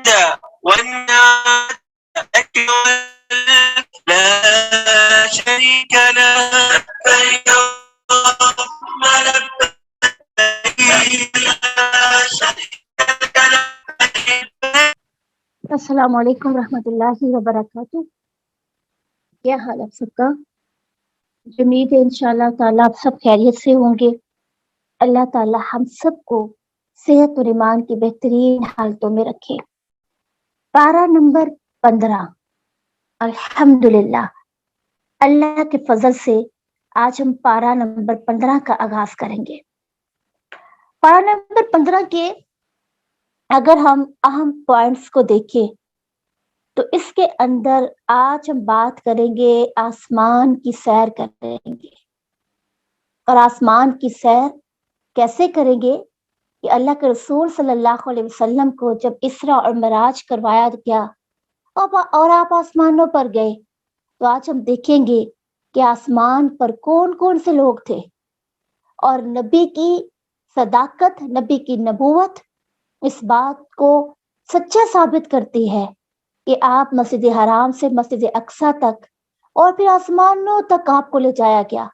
والنعمة لك لا شريك له لبيك اللهم لبيك لا شريك لك. السلام علیکم ورحمۃ اللہ وبرکاتہ. کیا حال آپ سب کا؟ امید ہے انشاءاللہ تعالیٰ آپ سب خیریت سے ہوں گے. اللہ تعالیٰ ہم سب کو صحت اور ایمان کی بہترین حالتوں میں رکھے. پارہ نمبر 15. الحمدللہ. اللہ کے فضل سے آج ہم پارہ نمبر 15 کا آغاز کریں گے. پارہ نمبر 15 کے اگر ہم اہم پوائنٹس کو دیکھیں تو اس کے اندر آج ہم بات کریں گے آسمان کی سیر کریں گے. اور آسمان کی سیر کیسے کریں گے کہ اللہ کے رسول صلی اللہ علیہ وسلم کو جب اسرا اور معراج کروایا گیا اور آپ آسمانوں پر گئے تو آج ہم دیکھیں گے کہ آسمان پر کون کون سے لوگ تھے. اور نبی کی صداقت، نبی کی نبوت اس بات کو سچا ثابت کرتی ہے کہ آپ مسجد حرام سے مسجد اقصی تک اور پھر آسمانوں تک آپ کو لے جایا گیا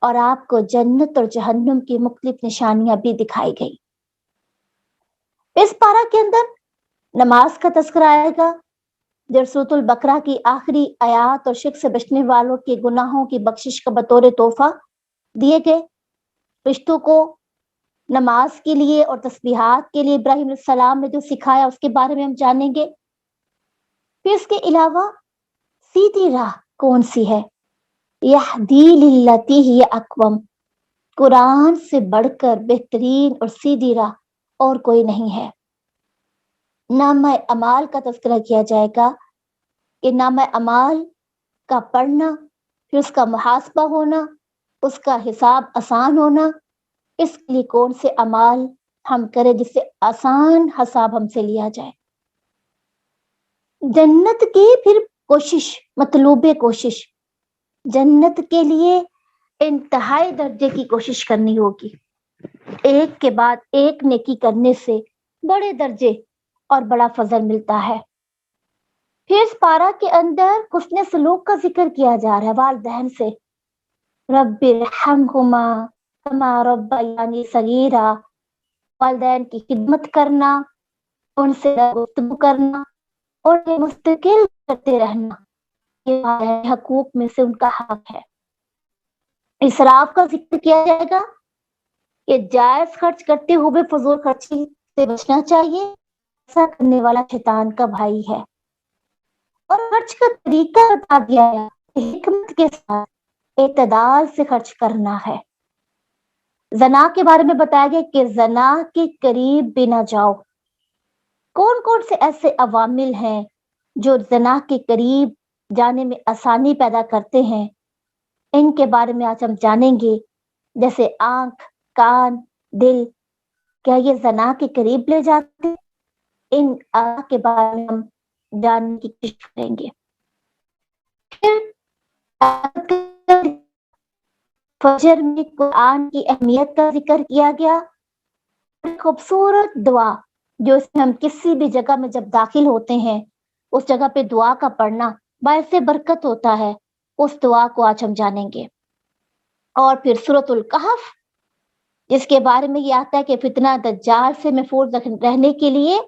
اور آپ کو جنت اور جہنم کی مختلف نشانیاں بھی دکھائی گئی. اس پارہ کے اندر نماز کا تذکرہ آئے گا جو سورۃ البقرہ کی آخری آیات اور شرک سے بچنے والوں کے گناہوں کی بخشش کا بطور تحفہ دیے گئے. رشتوں کو نماز کے لیے اور تسبیحات کے لیے ابراہیم علیہ السلام نے جو سکھایا اس کے بارے میں ہم جانیں گے. پھر اس کے علاوہ سیدھی راہ کون سی ہے؟ یہدی للتی ہی اقوم. قرآن سے بڑھ کر بہترین اور سیدھی راہ اور کوئی نہیں ہے. نامہ اعمال کا تذکرہ کیا جائے گا کہ نامہ اعمال کا پڑھنا، پھر اس کا محاسبہ ہونا، اس کا حساب آسان ہونا، اس کے لیے کون سے اعمال ہم کریں جس سے آسان حساب ہم سے لیا جائے. جنت کی پھر کوشش، مطلوب کوشش، جنت کے لیے انتہائی درجے کی کوشش کرنی ہوگی. ایک کے بعد ایک نیکی کرنے سے بڑے درجے اور بڑا فضل ملتا ہے. پھر اس پارہ کے اندر حسن سلوک کا ذکر کیا جا رہا ہے والدین سے. رب ارحمہما کما ربیانی صغیرا. والدین کی خدمت کرنا، ان سے گفتگو کرنا اور مستقل کرتے رہنا، یہ حقوق میں سے ان کا حق ہے. اسراف کا ذکر کیا جائے گا کہ جائز خرچ کرتے ہوئے فضول خرچی سے بچنا چاہیے. ایسا کرنے والا شیطان کا بھائی ہے. اور خرچ کا طریقہ بتا دیا ہے، حکمت کے ساتھ اعتدال سے خرچ کرنا ہے. زنا کے بارے میں بتایا گیا کہ زنا کے قریب بھی نہ جاؤ. کون کون سے ایسے عوامل ہیں جو زنا کے قریب جانے میں آسانی پیدا کرتے ہیں، ان کے بارے میں آج ہم جانیں گے. جیسے آنکھ، کان، دل، کیا یہ زنا کے قریب لے جاتے ہیں؟ ان کے بارے میں ہم جاننے کی کوشش کریں گے. فجر میں قرآن کی اہمیت کا ذکر کیا گیا. خوبصورت دعا جو اس میں ہم کسی بھی جگہ میں جب داخل ہوتے ہیں اس جگہ پہ دعا کا پڑھنا باعث برکت ہوتا ہے، اس دعا کو آج ہم جانیں گے. اور پھر سورۃ الکہف جس کے بارے میں یہ آتا ہے کہ فتنہ دجال سے محفوظ رہنے کے لیے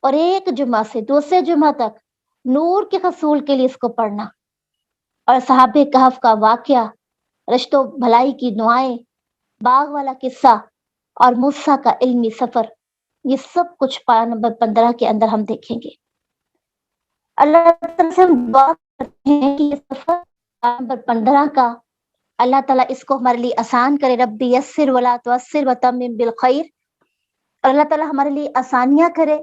اور ایک جمعہ سے دوسرے جمعہ تک نور کے حصول کے لیے اس کو پڑھنا. اور صحاب کہف کا واقعہ، رشت و بھلائی کی دعائیں، باغ والا قصہ اور موسیٰ کا علمی سفر، یہ سب کچھ پارہ نمبر 15 کے اندر ہم دیکھیں گے. اللہ تعالیٰ سے ہم دعا کرتے ہیں کہ یہ سفر پارہ نمبر 15 کا اللہ تعالیٰ اس کو ہمارے لیے آسان کرے. ربی یسر ولا تعسر وتمم بالخیر. اور اللہ تعالیٰ ہمارے لیے آسانیاں کرے.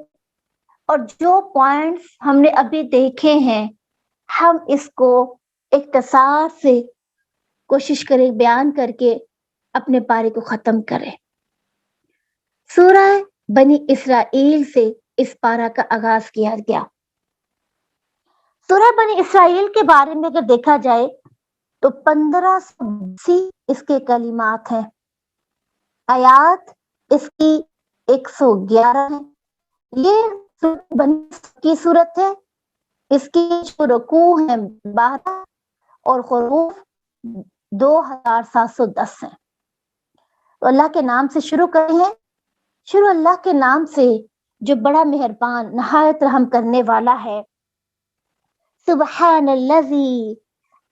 اور جو پوائنٹس ہم نے ابھی دیکھے ہیں ہم اس کو اختصار سے کوشش کریں بیان کر کے اپنے پارے کو ختم کریں. سورہ بنی اسرائیل سے اس پارہ کا آغاز کیا گیا. سورہ بنی اسرائیل کے بارے میں اگر دیکھا جائے تو 1580 اس کے کلمات ہیں. آیات اس کی 111 ہیں. یہ کی صورت ہے، اس کی جو رکوع ہے 12 اور حروف 2710 ہیں. تو اللہ کے نام سے شروع کرتے ہیں. شروع اللہ کے نام سے جو بڑا مہربان نہایت رحم کرنے والا ہے. سبحان الذی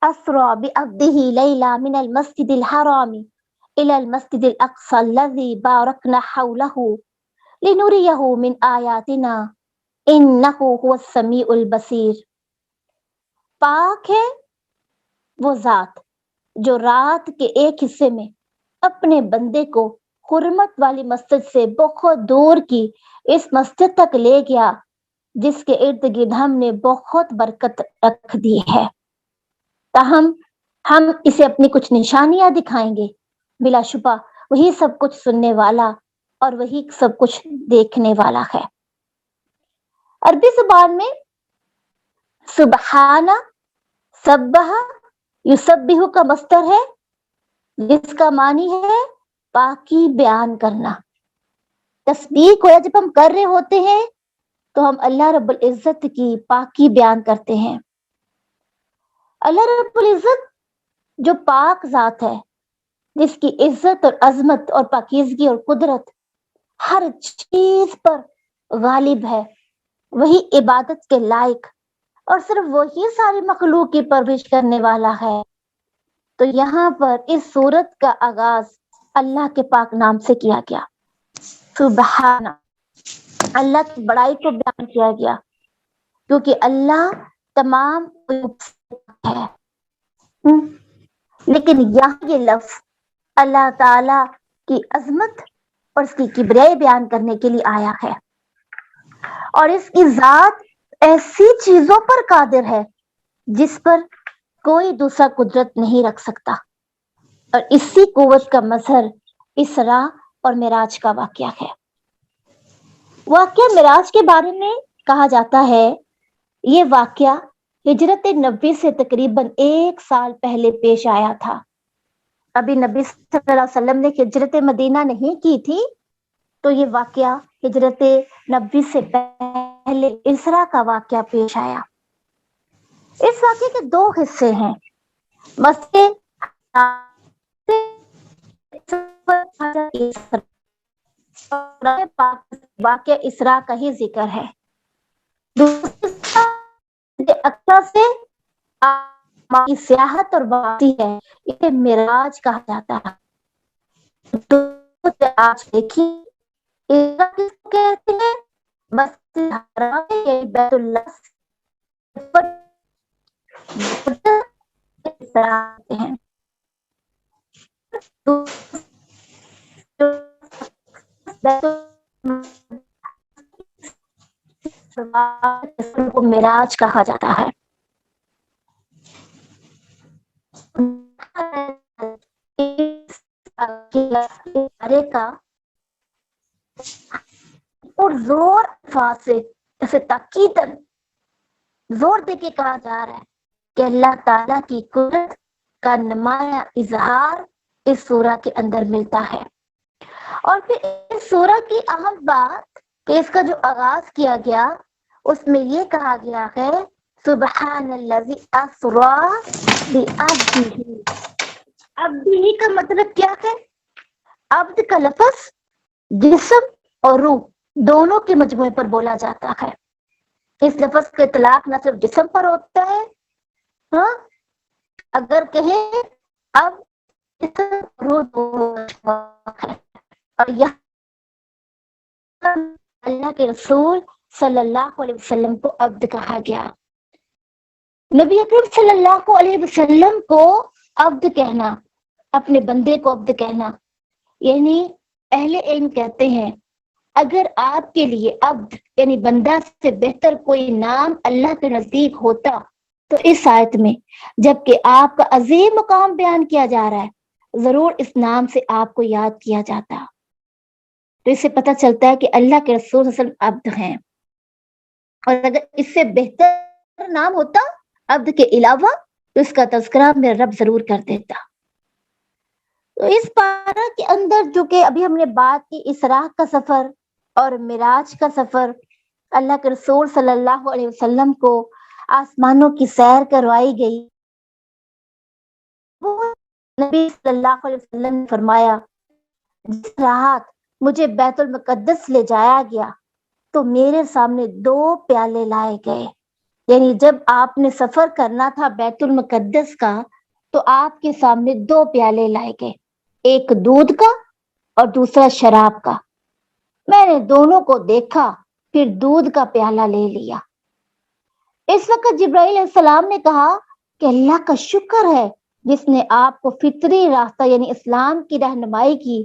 اسرا بعبده لیلا من المسجد الحرام الى المسجد الاقصى الذي باركنا حوله لنريه من آیاتنا انه هو السمیع البصیر. پاک ہے وہ ذات جو رات کے ایک حصے میں اپنے بندے کو حرمت والی مسجد سے بہت دور کی اس مسجد تک لے گیا جس کے ارد گرد ہم نے بہت برکت رکھ دی ہے. تاہم ہم اسے اپنی کچھ نشانیاں دکھائیں گے. بلا شبہ وہی سب کچھ سننے والا اور وہی سب کچھ دیکھنے والا ہے. عربی زبان میں سبحانہ سبح یسبح کا مصدر ہے جس کا معنی ہے پاکی بیان کرنا. تسبیح کو جب ہم کر رہے ہوتے ہیں تو ہم اللہ رب العزت کی پاکی بیان کرتے ہیں. اللہ رب العزت جو پاک ذات ہے جس کی عزت اور عظمت اور پاکیزگی اور قدرت ہر چیز پر غالب ہے، وہی عبادت کے لائق اور صرف وہی ساری مخلوق کی پرورش کرنے والا ہے. تو یہاں پر اس سورت کا آغاز اللہ کے پاک نام سے کیا گیا. سبحانہ، اللہ کی بڑائی کو بیان کیا گیا کیونکہ اللہ تمام ہے. لیکن یہاں یہ لفظ اللہ تعالی کی عظمت اور اس کی کبریائی بیان کرنے کے لیے آیا ہے. اور اس کی ذات ایسی چیزوں پر قادر ہے جس پر کوئی دوسرا قدرت نہیں رکھ سکتا. اور اسی قوت کا مظہر اسراء اور معراج کا واقعہ ہے. واقعہ معراج کے بارے میں کہا جاتا ہے یہ واقعہ ہجرت نبی سے تقریباً 1 سال پہلے پیش آیا تھا. ابھی نبی صلی اللہ علیہ وسلم نے ہجرت مدینہ نہیں کی تھی، تو یہ واقعہ ہجرت نبی سے پہلے اسراء کا واقعہ پیش آیا. اس واقعے کے 2 حصے ہیں. واقعہ اسراء کا ہی ذکر ہے. اکثر سے سیاحت اور واقعی ہے، اسے معراج کہا جاتا ہے. آج دیکھیے کس کو کہتے ہیں؟ مسجد حرام بیت اللہ ہیں. کو معراج کہا جاتا ہے. کا اور زور الفاظ سے اسے تاکیداً زور دے کے کہا جا رہا ہے کہ اللہ تعالیٰ کی قدرت کا نمایاں اظہار اس سورہ کے اندر ملتا ہے. اور پھر اس سورہ کی اہم بات کہ اس کا جو آغاز کیا گیا اس میں یہ کہا گیا ہے سبحان الذی اسری بعبدہ. عبدہ کا مطلب کیا ہے؟ عبد کا لفظ جسم اور روح دونوں کے مجموعے پر بولا جاتا ہے. اس لفظ کا اطلاق نہ صرف جسم پر ہوتا ہے، ہاں اگر کہیں اب روح ہے. اور یہاں اللہ کے رسول صلی اللہ علیہ وسلم کو عبد کہا گیا. نبی اکرم صلی اللہ علیہ وسلم کو عبد کہنا، اپنے بندے کو عبد کہنا، یعنی اہل علم کہتے ہیں اگر آپ کے لیے عبد یعنی بندہ سے بہتر کوئی نام اللہ کے نزدیک ہوتا تو اس آیت میں جبکہ آپ کا عظیم مقام بیان کیا جا رہا ہے ضرور اس نام سے آپ کو یاد کیا جاتا. تو اس سے پتہ چلتا ہے کہ اللہ کے رسول صلی اللہ علیہ وسلم عبد ہیں. اور اگر اس سے بہتر نام ہوتا عبد کے علاوہ تو اس کا تذکرہ میرا رب ضرور کر دیتا. تو اس پارہ کے اندر جو کہ ابھی ہم نے بات کی اسراء کا سفر اور معراج کا سفر، اللہ کے رسول صلی اللہ علیہ وسلم کو آسمانوں کی سیر کروائی گئی. وہ نبی صلی اللہ علیہ وسلم نے فرمایا جس رات مجھے بیت المقدس لے جایا گیا تو میرے سامنے 2 پیالے لائے گئے. یعنی جب آپ نے سفر کرنا تھا بیت المقدس کا تو آپ کے سامنے 2 پیالے لائے گئے, ایک دودھ کا اور دوسرا شراب کا. میں نے دونوں کو دیکھا, پھر دودھ کا پیالہ لے لیا. اس وقت جبرائیل علیہ السلام نے کہا کہ اللہ کا شکر ہے جس نے آپ کو فطری راستہ یعنی اسلام کی رہنمائی کی.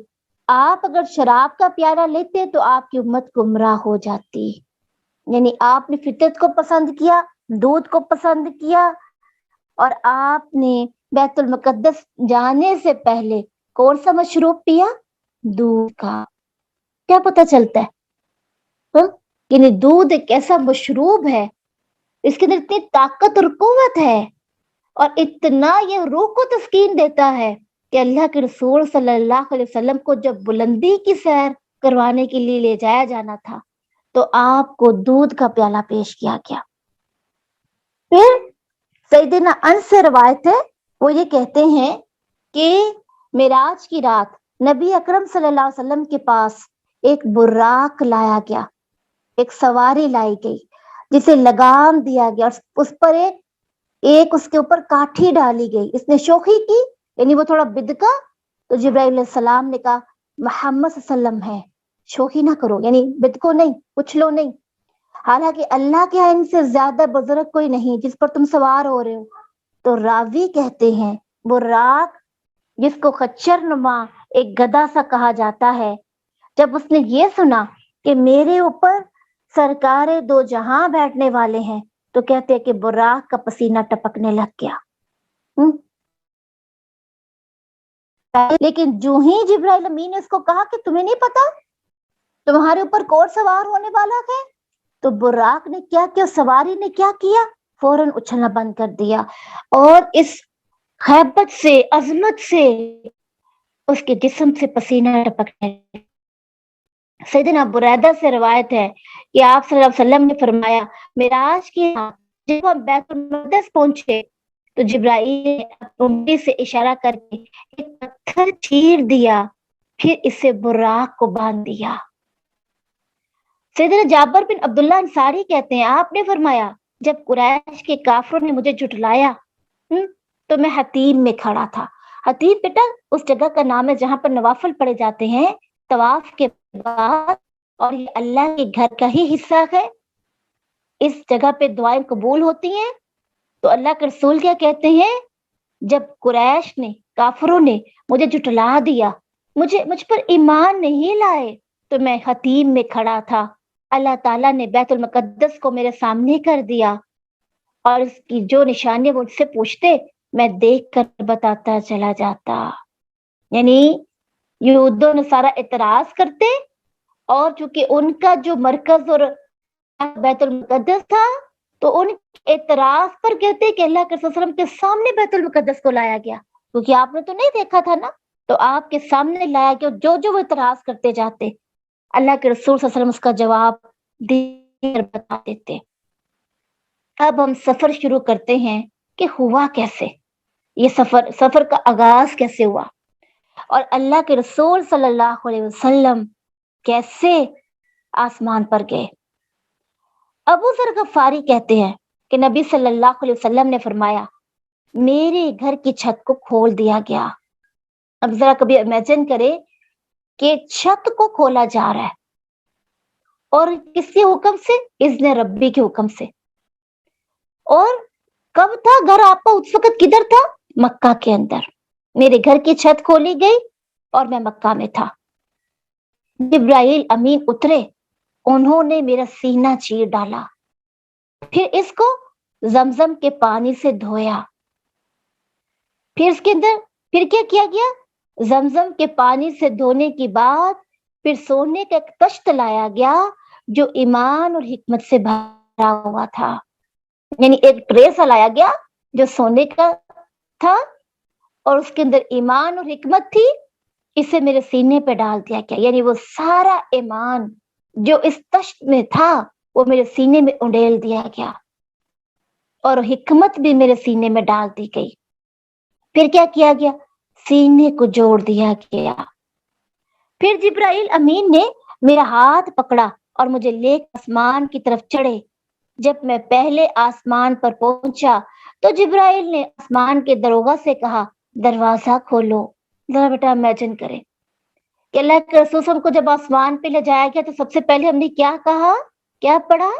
آپ اگر شراب کا پیالہ لیتے تو آپ کی امت گمراہ ہو جاتی. یعنی آپ نے فطرت کو پسند کیا, دودھ کو پسند کیا, اور آپ نے بیت المقدس جانے سے پہلے کون سا مشروب پیا؟ دودھ کا. کیا پتہ چلتا ہے؟ یعنی دودھ ایک ایسا مشروب ہے, اس کے اندر اتنی طاقت اور قوت ہے اور اتنا یہ روح کو تسکین دیتا ہے کہ اللہ کے رسول صلی اللہ علیہ وسلم کو جب بلندی کی سیر کروانے کے لیے لے جایا جانا تھا تو آپ کو دودھ کا پیالہ پیش کیا گیا. پھر سیدنا انس سے روایت ہے, وہ یہ کہتے ہیں کہ معراج کی رات نبی اکرم صلی اللہ علیہ وسلم کے پاس ایک براق لایا گیا, ایک سواری لائی گئی جسے لگام دیا گیا اور اس پر ایک اس کے اوپر کاٹھی ڈالی گئی. اس نے شوخی کی, یعنی وہ تھوڑا بدکا, تو جبرائیل علیہ السلام نے کہا محمد صلی اللہ علیہ وسلم ہے, شوخی نہ کرو, یعنی بدکو نہیں, اچھلو نہیں. حالانکہ اللہ کے ان سے زیادہ بزرگ کوئی نہیں جس پر تم سوار ہو رہے ہو. تو راوی کہتے ہیں براق جس کو خچر نما ایک گدھا سا کہا جاتا ہے, جب اس نے یہ سنا کہ میرے اوپر سرکار 2 جہاں بیٹھنے والے ہیں تو کہتے ہیں کہ براق کا پسینہ ٹپکنے لگ گیا. لیکن جو ہی جبرائیل امین نے اس کو کہا کہ تمہیں نہیں پتا تمہارے اوپر کون سوار ہونے والا ہے, تو براق نے کیا کیا, سواری نے کیا کیا, فوراً اچھلنا بند کر دیا اور اس خیبت سے, عظمت سے اس کے جسم سے پسینہ ٹپکنے. سیدنا بریدہ سے روایت ہے کہ آپ صلی اللہ علیہ وسلم نے فرمایا معراج کی رات جب ہم بیت المقدس پہنچے تو جبرائیل نے انگلی سے اشارہ کر کے ایک پتھر چیر دیا, پھر اسے براق کو باندھ دیا. سیدنا جابر بن عبداللہ انصاری کہتے ہیں آپ نے فرمایا جب قریش کے کافروں نے مجھے جھٹلایا تو میں حتیم میں کھڑا تھا. حتیم بیٹا اس جگہ کا نام ہے جہاں پر نوافل پڑے جاتے ہیں طواف کے بعد, اور یہ اللہ کے گھر کا ہی حصہ ہے. اس جگہ پہ دعائیں قبول ہوتی ہیں. تو اللہ کے رسول کیا کہتے ہیں, جب قریش نے, کافروں نے مجھے جھٹلا دیا, مجھ پر ایمان نہیں لائے, تو میں حتیم میں کھڑا تھا. اللہ تعالیٰ نے بیت المقدس کو میرے سامنے کر دیا اور اس کی جو نشانی وہ مجھ سے پوچھتے میں دیکھ کر بتاتا چلا جاتا. یعنی یہود و نصارہ اعتراض کرتے اور چونکہ ان کا جو مرکز اور بیت المقدس تھا تو ان اعتراض پر کہتے کہ اللہ کے رسول صلی اللہ علیہ وسلم کے سامنے بیت المقدس کو لایا گیا, کیونکہ آپ نے تو نہیں دیکھا تھا نا, تو آپ کے سامنے لایا گیا. جو وہ اعتراض کرتے جاتے اللہ کے رسول صلی اللہ علیہ وسلم اس کا جواب دے کر بتا دیتے. اب ہم سفر شروع کرتے ہیں کہ ہوا کیسے, یہ سفر کا آغاز کیسے ہوا اور اللہ کے رسول صلی اللہ علیہ وسلم کیسے آسمان پر گئے. ابو ذر غفاری کہتے ہیں کہ نبی صلی اللہ علیہ وسلم نے فرمایا میرے گھر کی چھت کو کھول دیا گیا. اب ذرا کبھی امیجن کرے کہ چھت کو کھولا جا رہا ہے اور کس کے حکم سے؟ اذن ربی کے حکم سے. اور کب تھا گھر آپ کا اس وقت, کدھر تھا؟ مکہ کے اندر. میرے گھر کی چھت کھولی گئی اور میں مکہ میں تھا. جبرائیل امین اترے, انہوں نے میرا سینہ چیر ڈالا, پھر اس کو زمزم کے پانی سے دھویا, پھر اس کے اندر پھر کیا کیا گیا, زمزم کے پانی سے دھونے کی بعد پھر سونے کا ایک کشت لایا گیا جو ایمان اور حکمت سے بھرا ہوا تھا. یعنی ایک ٹرے سا لایا گیا جو سونے کا تھا اور اس کے اندر ایمان اور حکمت تھی, اسے میرے سینے پہ ڈال دیا گیا. یعنی وہ سارا ایمان جو اس تشت میں تھا وہ میرے سینے میں انڈیل دیا گیا اور حکمت بھی میرے سینے میں ڈال دی گئی. پھر کیا کیا گیا؟ سینے کو جوڑ دیا گیا. پھر جبرائیل امین نے میرا ہاتھ پکڑا اور مجھے لے کر آسمان کی طرف چڑھے. جب میں پہلے آسمان پر پہنچا تو جبرائیل نے آسمان کے دروگا سے کہا دروازہ کھولو. ذرا بیٹا امیجن کرے کہ اللہ کے رسول صلی اللہ علیہ وسلم کو جب آسمان پہ لے جایا گیا تو سب سے پہلے ہم نے کیا کہا، کیا پڑھا؟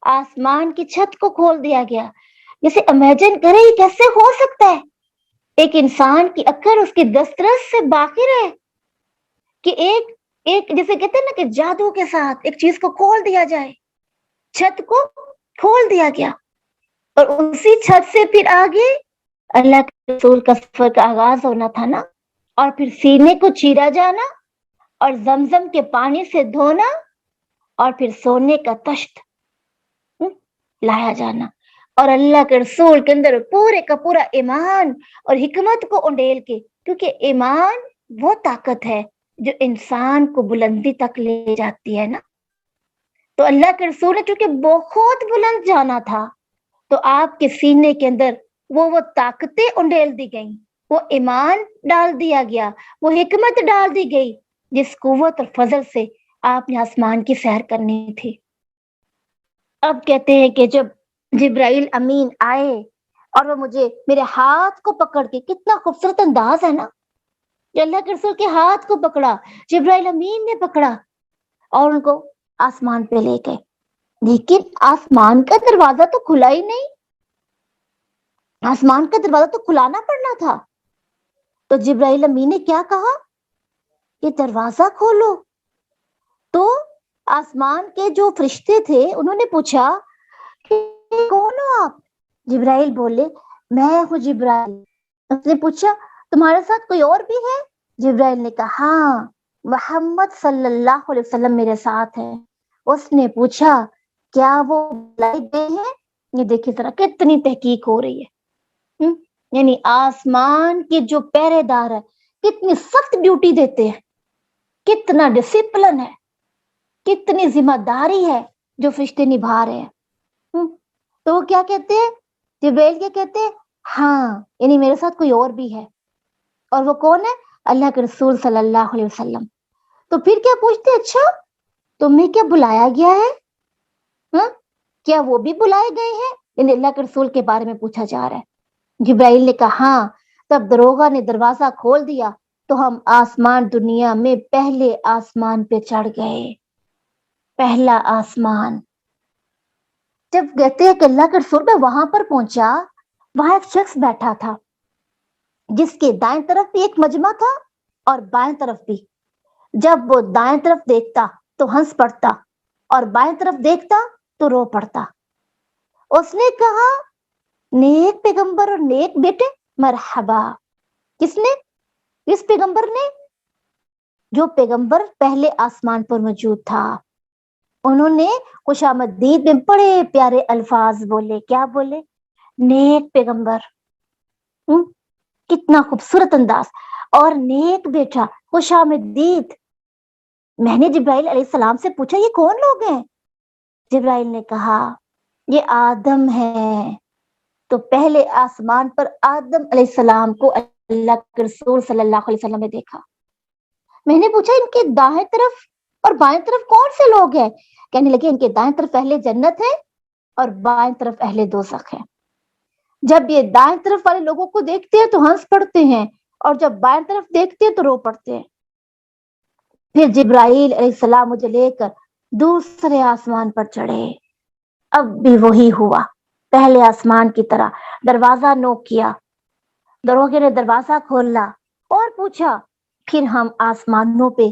آسمان کی چھت کو کھول دیا گیا. جیسے امیجن کرے یہ کیسے ہو سکتا ہے؟ ایک انسان کی عقل اس کی دسترس سے باقی رہے کہ ایک جیسے کہتے ہیں نا کہ جادو کے ساتھ ایک چیز کو کھول دیا جائے. چھت کو کھول دیا گیا اور اسی چھت سے پھر آگے اللہ کے رسول کا سفر کا آغاز ہونا تھا نا. اور پھر سینے کو چیرا جانا اور زمزم کے پانی سے دھونا اور پھر سونے کا تشت لایا جانا اور اللہ کے رسول کے اندر پورے کا پورا ایمان اور حکمت کو انڈیل کے، کیونکہ ایمان وہ طاقت ہے جو انسان کو بلندی تک لے جاتی ہے نا. تو اللہ کے رسول نے چونکہ بہت بلند جانا تھا تو آپ کے سینے کے اندر وہ طاقتیں انڈیل دی گئیں، وہ ایمان ڈال دیا گیا، وہ حکمت ڈال دی گئی جس قوت اور فضل سے آپ نے آسمان کی سیر کرنی تھی. اب کہتے ہیں کہ جب جبرائیل امین آئے اور وہ مجھے میرے ہاتھ کو پکڑ کے، کتنا خوبصورت انداز ہے نا، جو اللہ کے رسول کے ہاتھ کو پکڑا، جبرائیل امین نے پکڑا اور ان کو آسمان پہ لے گئے. لیکن آسمان کا دروازہ تو کھلا ہی نہیں، آسمان کا دروازہ تو کھلانا پڑنا تھا. تو جبرائیل امین نے کیا کہا؟ یہ دروازہ کھولو. تو آسمان کے جو فرشتے تھے انہوں نے پوچھا کہ کون ہو آپ؟ جبرائیل بولے میں ہوں جبرائیل. اس نے پوچھا تمہارے ساتھ کوئی اور بھی ہے؟ جبرائیل نے کہا ہاں محمد صلی اللہ علیہ وسلم میرے ساتھ ہے. اس نے پوچھا کیا وہ بلائے گئے ہیں؟ یہ دیکھیے ذرا کتنی تحقیق ہو رہی ہے. یعنی آسمان کے جو پہرے دار ہے کتنی سخت ڈیوٹی دیتے ہیں، کتنا ڈسپلن ہے، کتنی ذمہ داری ہے جو فرشتے نبھا رہے ہیں. تو وہ کیا کہتے ہیں؟ جبرائیل کیا کہتے ہیں؟ ہاں یعنی میرے ساتھ کوئی اور بھی ہے. اور وہ کون ہے؟ اللہ کے رسول صلی اللہ علیہ وسلم. تو پھر کیا پوچھتے؟ اچھا تمہیں کیا بلایا گیا ہے؟ کیا وہ بھی بلائے گئے ہیں؟ یعنی اللہ کے رسول کے بارے میں پوچھا جا رہا ہے. جبرائیل نے کہا ہاں. تب دروغہ نے دروازہ کھول دیا تو ہم آسمان دنیا میں پہلے آسمان پہ چڑھ گئے. پہلا آسمان. جب کہتے ہیں کہ اللہ کے رسول میں وہاں پر پہنچا، وہاں ایک شخص بیٹھا تھا جس کے دائیں طرف بھی ایک مجمع تھا اور بائیں طرف بھی. جب وہ دائیں طرف دیکھتا تو ہنس پڑتا اور بائیں طرف دیکھتا تو رو پڑتا. اس نے کہا نیک پیغمبر اور نیک بیٹے مرحبا. کس نے؟ اس پیغمبر نے جو پیغمبر پہلے آسمان پر موجود تھا. انہوں نے خوش آمدید میں بڑے پیارے الفاظ بولے. کیا بولے؟ نیک پیغمبر. کتنا خوبصورت انداز. اور نیک بیٹا، خوش آمدید. میں نے جبرائیل علیہ السلام سے پوچھا یہ کون لوگ ہیں؟ جبرائیل نے کہا یہ آدم ہے. تو پہلے آسمان پر آدم علیہ السلام کو اللہ کے رسول صلی اللہ علیہ وسلم نے دیکھا. میں نے پوچھا ان کے دائیں طرف اور بائیں طرف کون سے لوگ ہیں؟ کہنے لگے ان کے دائیں طرف اہل جنت ہے اور بائیں طرف اہل دوزخ ہے. جب یہ دائیں طرف والے لوگوں کو دیکھتے ہیں تو ہنس پڑتے ہیں اور جب بائیں طرف دیکھتے ہیں تو رو پڑتے ہیں. پھر جبرائیل علیہ السلام مجھے لے کر دوسرے آسمان پر چڑھے. اب بھی وہی ہوا پہلے آسمان کی طرح. دروازہ نوک کیا، دروگے نے دروازہ کھولا اور پوچھا. پھر ہم آسمانوں پہ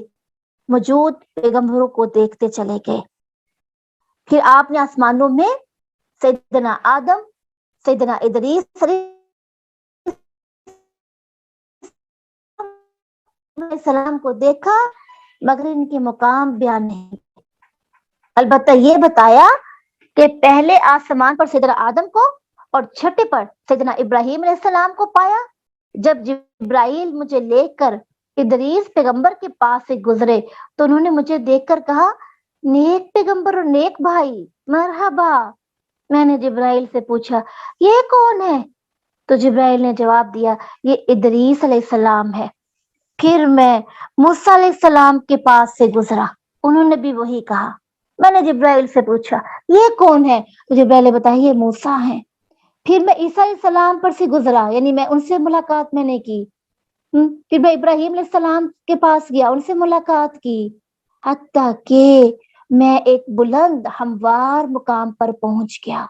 موجود پیغمبروں کو دیکھتے چلے گئے. پھر آپ نے آسمانوں میں سیدنا آدم، سیدنا ادریس السلام کو دیکھا مگر ان کے مقام بیان نہیں. البتہ یہ بتایا کہ پہلے آسمان پر سیدنا آدم کو اور چھٹے پر سیدنا ابراہیم علیہ السلام کو پایا. جب جبرائیل مجھے لے کر ادریس پیغمبر کے پاس سے گزرے تو انہوں نے مجھے دیکھ کر کہا نیک پیغمبر اور نیک بھائی، مرحبا۔ میں نے جبرائیل سے پوچھا یہ کون ہے؟ تو جبرائیل نے جواب دیا یہ ادریس علیہ السلام ہے۔ پھر میں موسیٰ علیہ السلام کے پاس سے گزرا، انہوں نے بھی وہی کہا۔ میں نے جبرائیل سے پوچھا یہ کون ہے؟ تو جبرائیل نے بتایا یہ موسیٰ ہیں۔ پھر میں عیسیٰ علیہ السلام پر سے گزرا، یعنی میں ان سے ملاقات میں نے کی۔ پھر میں ابراہیم علیہ السلام کے پاس گیا، ان سے ملاقات کی، حتیٰ کہ میں ایک بلند ہموار مقام پر پہنچ گیا،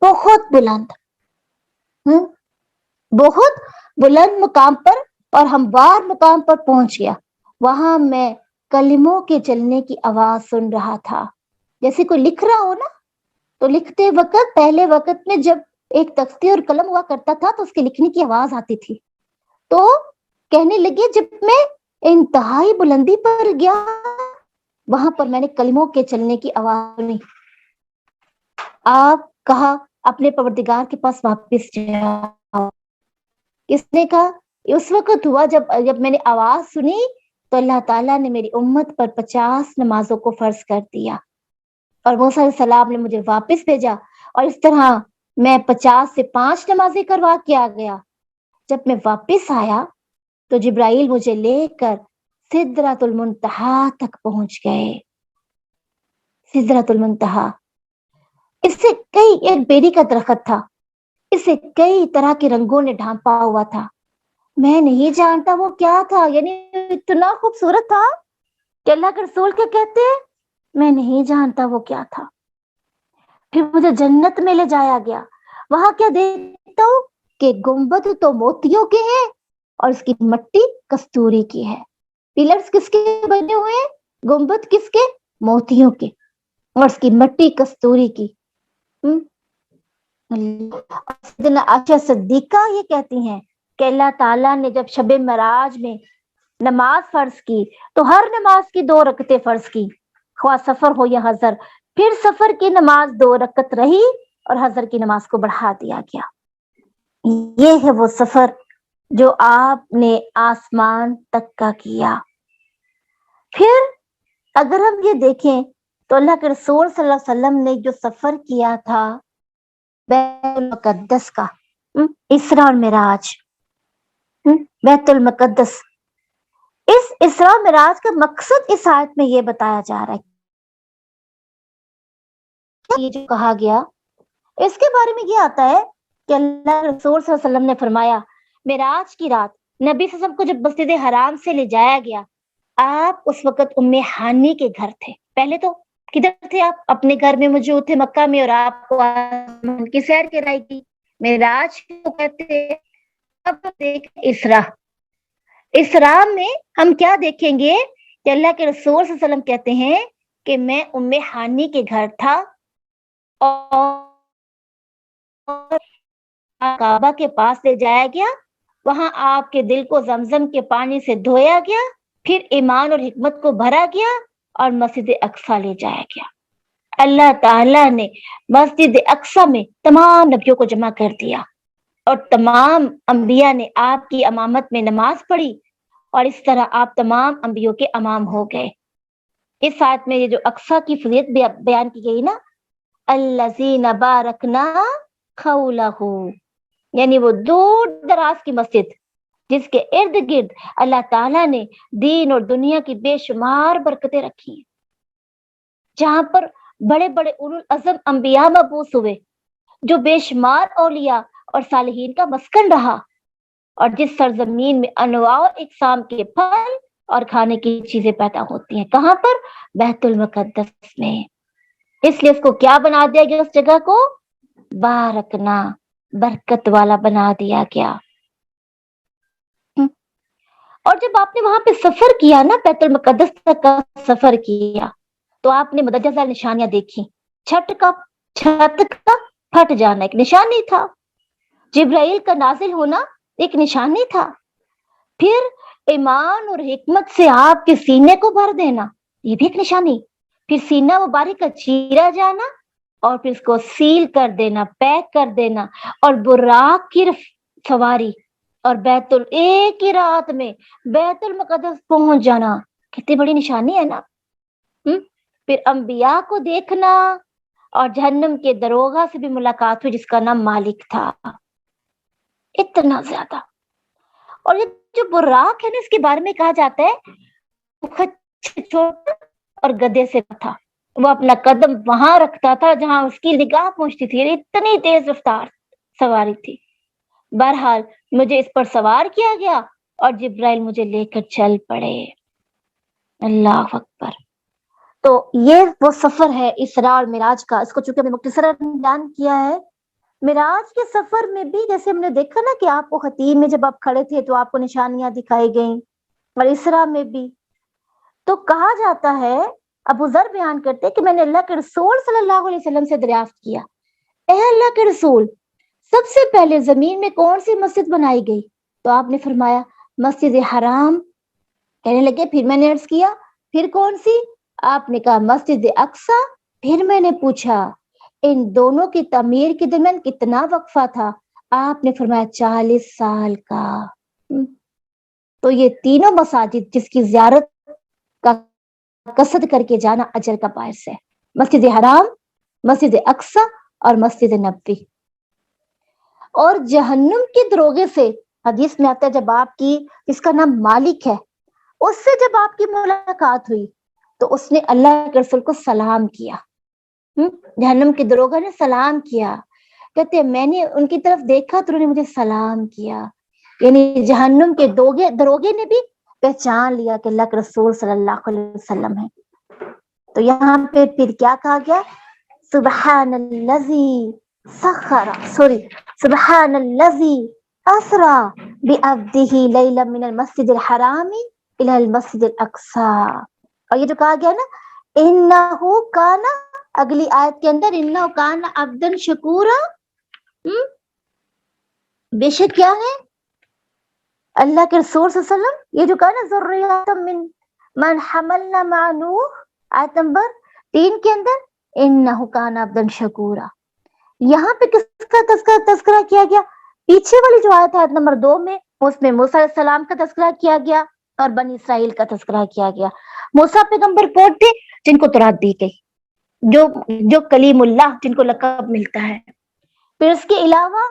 بہت بلند، بہت بلند مقام پر اور ہموار مقام پر پہنچ گیا۔ وہاں میں کلموں کے چلنے کی آواز سن رہا تھا، جیسے کوئی لکھ رہا ہو نا، تو لکھتے وقت پہلے وقت میں جب ایک تختے اور قلم ہوا کرتا تھا تو اس کے لکھنے کی آواز آتی تھی۔ تو کہنے لگے جب میں انتہائی بلندی پر گیا وہاں پر میں نے کلموں کے چلنے کی آواز سنی۔ آپ کہا اپنے پروردگار کے پاس واپس جاؤ۔ کس نے کہا؟ اس وقت ہوا جب میں نے آواز سنی تو اللہ تعالیٰ نے میری امت پر 50 نمازوں کو فرض کر دیا، اور موسیٰ علیہ السلام نے مجھے واپس بھیجا، اور اس طرح میں 50 سے 5 نمازیں کروا کے آ گیا۔ جب میں واپس آیا تو جبرائیل مجھے لے کر سدرۃ المنتہا تک پہنچ گئے۔ سدرۃ المنتہا، اس سے ایک بیری کا درخت تھا، اسے کئی طرح کے رنگوں نے ڈھانپا ہوا تھا۔ میں نہیں جانتا وہ کیا تھا، یعنی اتنا خوبصورت تھا کہ اللہ کے رسول کیا کہتے ہیں، میں نہیں جانتا وہ کیا تھا۔ پھر مجھے جنت میں لے جایا گیا، وہاں کیا دیکھتا ہوں کہ گنبد تو موتیوں کے ہیں اور اس کی مٹی کستوری کی ہے۔ پلرز کس کے بنے ہوئے ہیں؟ گنبد کس کے؟ موتیوں کے، اور اس کی مٹی کستوری کی۔ سیدنا عائشہ صدیقہ یہ کہتی ہیں کہ اللہ تعالیٰ نے جب شب معراج میں نماز فرض کی تو ہر نماز کی 2 رکعتیں فرض کی، خواہ سفر ہو یا حضر۔ پھر سفر کی نماز 2 رکعت رہی اور حضر کی نماز کو بڑھا دیا گیا۔ یہ ہے وہ سفر جو آپ نے آسمان تک کا کیا۔ پھر اگر ہم یہ دیکھیں تو اللہ کے رسول صلی اللہ علیہ وسلم نے جو سفر کیا تھا بیت المقدس کا، اسراء اور معراج، بیت المقدس، اس اسراء اور معراج کا مقصد اس آیت میں یہ بتایا جا رہا ہے، یہ جو کہا گیا اس کے بارے میں یہ آتا ہے کہ اللہ رسول صلی اللہ علیہ وسلم نے فرمایا معراج کی رات نبی صلی اللہ علیہ وسلم کو جب مسجد حرام سے لے جایا گیا، آپ اس وقت ام ہانی کے گھر تھے۔ پہلے تو کدھر تھے آپ؟ اپنے گھر میں موجود تھے مکہ میں، اور آپ کو آسمان کی سیر کرائی گئی، معراج کو کہتے ہیں۔ اب دیکھ اسراء میں ہم کیا دیکھیں گے کہ اللہ کے رسول صلی اللہ علیہ وسلم کہتے ہیں کہ میں ام ہانی کے گھر تھا اور کعبہ کے پاس لے جایا گیا، وہاں آپ کے دل کو زمزم کے پانی سے دھویا گیا، پھر ایمان اور حکمت کو بھرا گیا اور مسجد اقصی لے جایا گیا۔ اللہ تعالیٰ نے مسجد اقصی میں تمام نبیوں کو جمع کر دیا اور تمام انبیاء نے آپ کی امامت میں نماز پڑھی، اور اس طرح آپ تمام انبیوں کے امام ہو گئے۔ اس آیت میں یہ جو اقصی کی فضیلت بیان کی گئی نا، الذین بارکنا حولہ، یعنی وہ دور دراز کی مسجد جس کے ارد گرد اللہ تعالیٰ نے دین اور دنیا کی بے شمار برکتیں رکھی ہیں، جہاں پر بڑے بڑے اولو العزم انبیاء مبعوث ہوئے، جو بے شمار اولیاء اور صالحین کا مسکن رہا، اور جس سرزمین میں انواع و اقسام کے پھل اور کھانے کی چیزیں پیدا ہوتی ہیں۔ کہاں پر؟ بیت المقدس میں۔ اس لیے اس کو کیا بنا دیا گیا؟ اس جگہ کو بارکنا، برکت والا بنا دیا گیا۔ اور جب آپ نے وہاں پہ سفر کیا نا، بیت المقدس تک کا سفر کیا، تو آپ نے مدجزہ نشانیاں دیکھی۔ چھت کا پھٹ جانا ایک نشانی تھا، جبرائیل کا نازل ہونا ایک نشانی تھا، پھر ایمان اور حکمت سے آپ کے سینے کو بھر دینا، یہ بھی ایک نشانی، پھر سینہ مبارک کا چیرا جانا اور پھر اس کو سیل کر دینا، پیک کر دینا، اور براق کی سواری، اور ایک ہی رات میں بیت المقدس پہنچ جانا، کتنی بڑی نشانی ہے نا۔ پھر انبیاء کو دیکھنا اور جہنم کے دروغہ سے بھی ملاقات ہوئی جس کا نام مالک تھا. اتنا زیادہ. اور یہ جو براق ہے نا اس کے بارے میں کہا جاتا ہے چھوٹا اور گدے سے تھا. وہ اپنا قدم وہاں رکھتا تھا جہاں اس کی نگاہ پہنچتی تھی. اتنی تیز رفتار سواری تھی. بہرحال مجھے اس پر سوار کیا گیا اور جبرائیل مجھے لے کر چل پڑے. اللہ اکبر. تو یہ وہ سفر ہے اسراء اور معراج کا. اس کو چونکہ ہم نے مختصراً بیان کیا ہے. معراج کے سفر میں بھی جیسے ہم نے دیکھا نا کہ آپ کو خطیب میں جب آپ کھڑے تھے تو آپ کو نشانیاں دکھائی گئیں, اور اسراء میں بھی تو کہا جاتا ہے, ابو ذر بیان کرتے کہ میں نے اللہ کے رسول صلی اللہ علیہ وسلم سے دریافت کیا, اے اللہ کے رسول, سب سے پہلے زمین میں کون سی مسجد بنائی گئی؟ تو آپ نے فرمایا مسجد حرام. کہنے لگے پھر میں نے عرض کیا پھر کون سی؟ آپ نے کہا مسجد اقصی. پھر میں نے پوچھا ان دونوں کی تعمیر کے درمیان کتنا وقفہ تھا؟ آپ نے فرمایا 40 سال کا. تو یہ تینوں مساجد جس کی زیارت کا قصد کر کے جانا اجر کا باعث ہے. مسجد حرام, مسجد اقصی اور مسجد نبوی. اور جہنم کے دروغے سے حدیث میں آتا ہے جب آپ کی جس کا نام مالک ہے اس سے جب آپ کی ملاقات ہوئی تو اس نے اللہ کے رسول کو سلام کیا. جہنم کے دروغے نے سلام کیا. کہتے ہیں میں نے ان کی طرف دیکھا تو انہوں نے مجھے سلام کیا. یعنی جہنم کے دروغے نے بھی پہچان لیا کہ اللہ کے رسول صلی اللہ علیہ وسلم ہے. تو یہاں پہ پھر کیا کہا گیا؟ سبحان الذی اسرا بعبدہ لیلا من المسجد الحرام الی المسجد الاقصی. اور یہ جو کہا گیا نا انہو کانا, اگلی آیت کے اندر انہو کانا عبدا شکورا, بے شک کیا ہے اللہ کے رسول صلی اللہ علیہ وسلم یہ جو کہا نا ذریۃ من حملنا مع نوح, آیت نمبر 3 کے اندر انہو کانا عبدا شکورا. یہاں پہ کس کا تذکرہ کیا گیا؟ پیچھے والی جو آیت ہے آیت نمبر 2 میں, اس میں موسیٰ علیہ السلام کا تذکرہ کیا گیا اور بنی اسرائیل کا تذکرہ کیا گیا. موسیٰ پیغمبر کون تھے؟ جن کو تورات دی گئی, جو کلیم اللہ جن کو لقب ملتا ہے. پھر اس کے علاوہ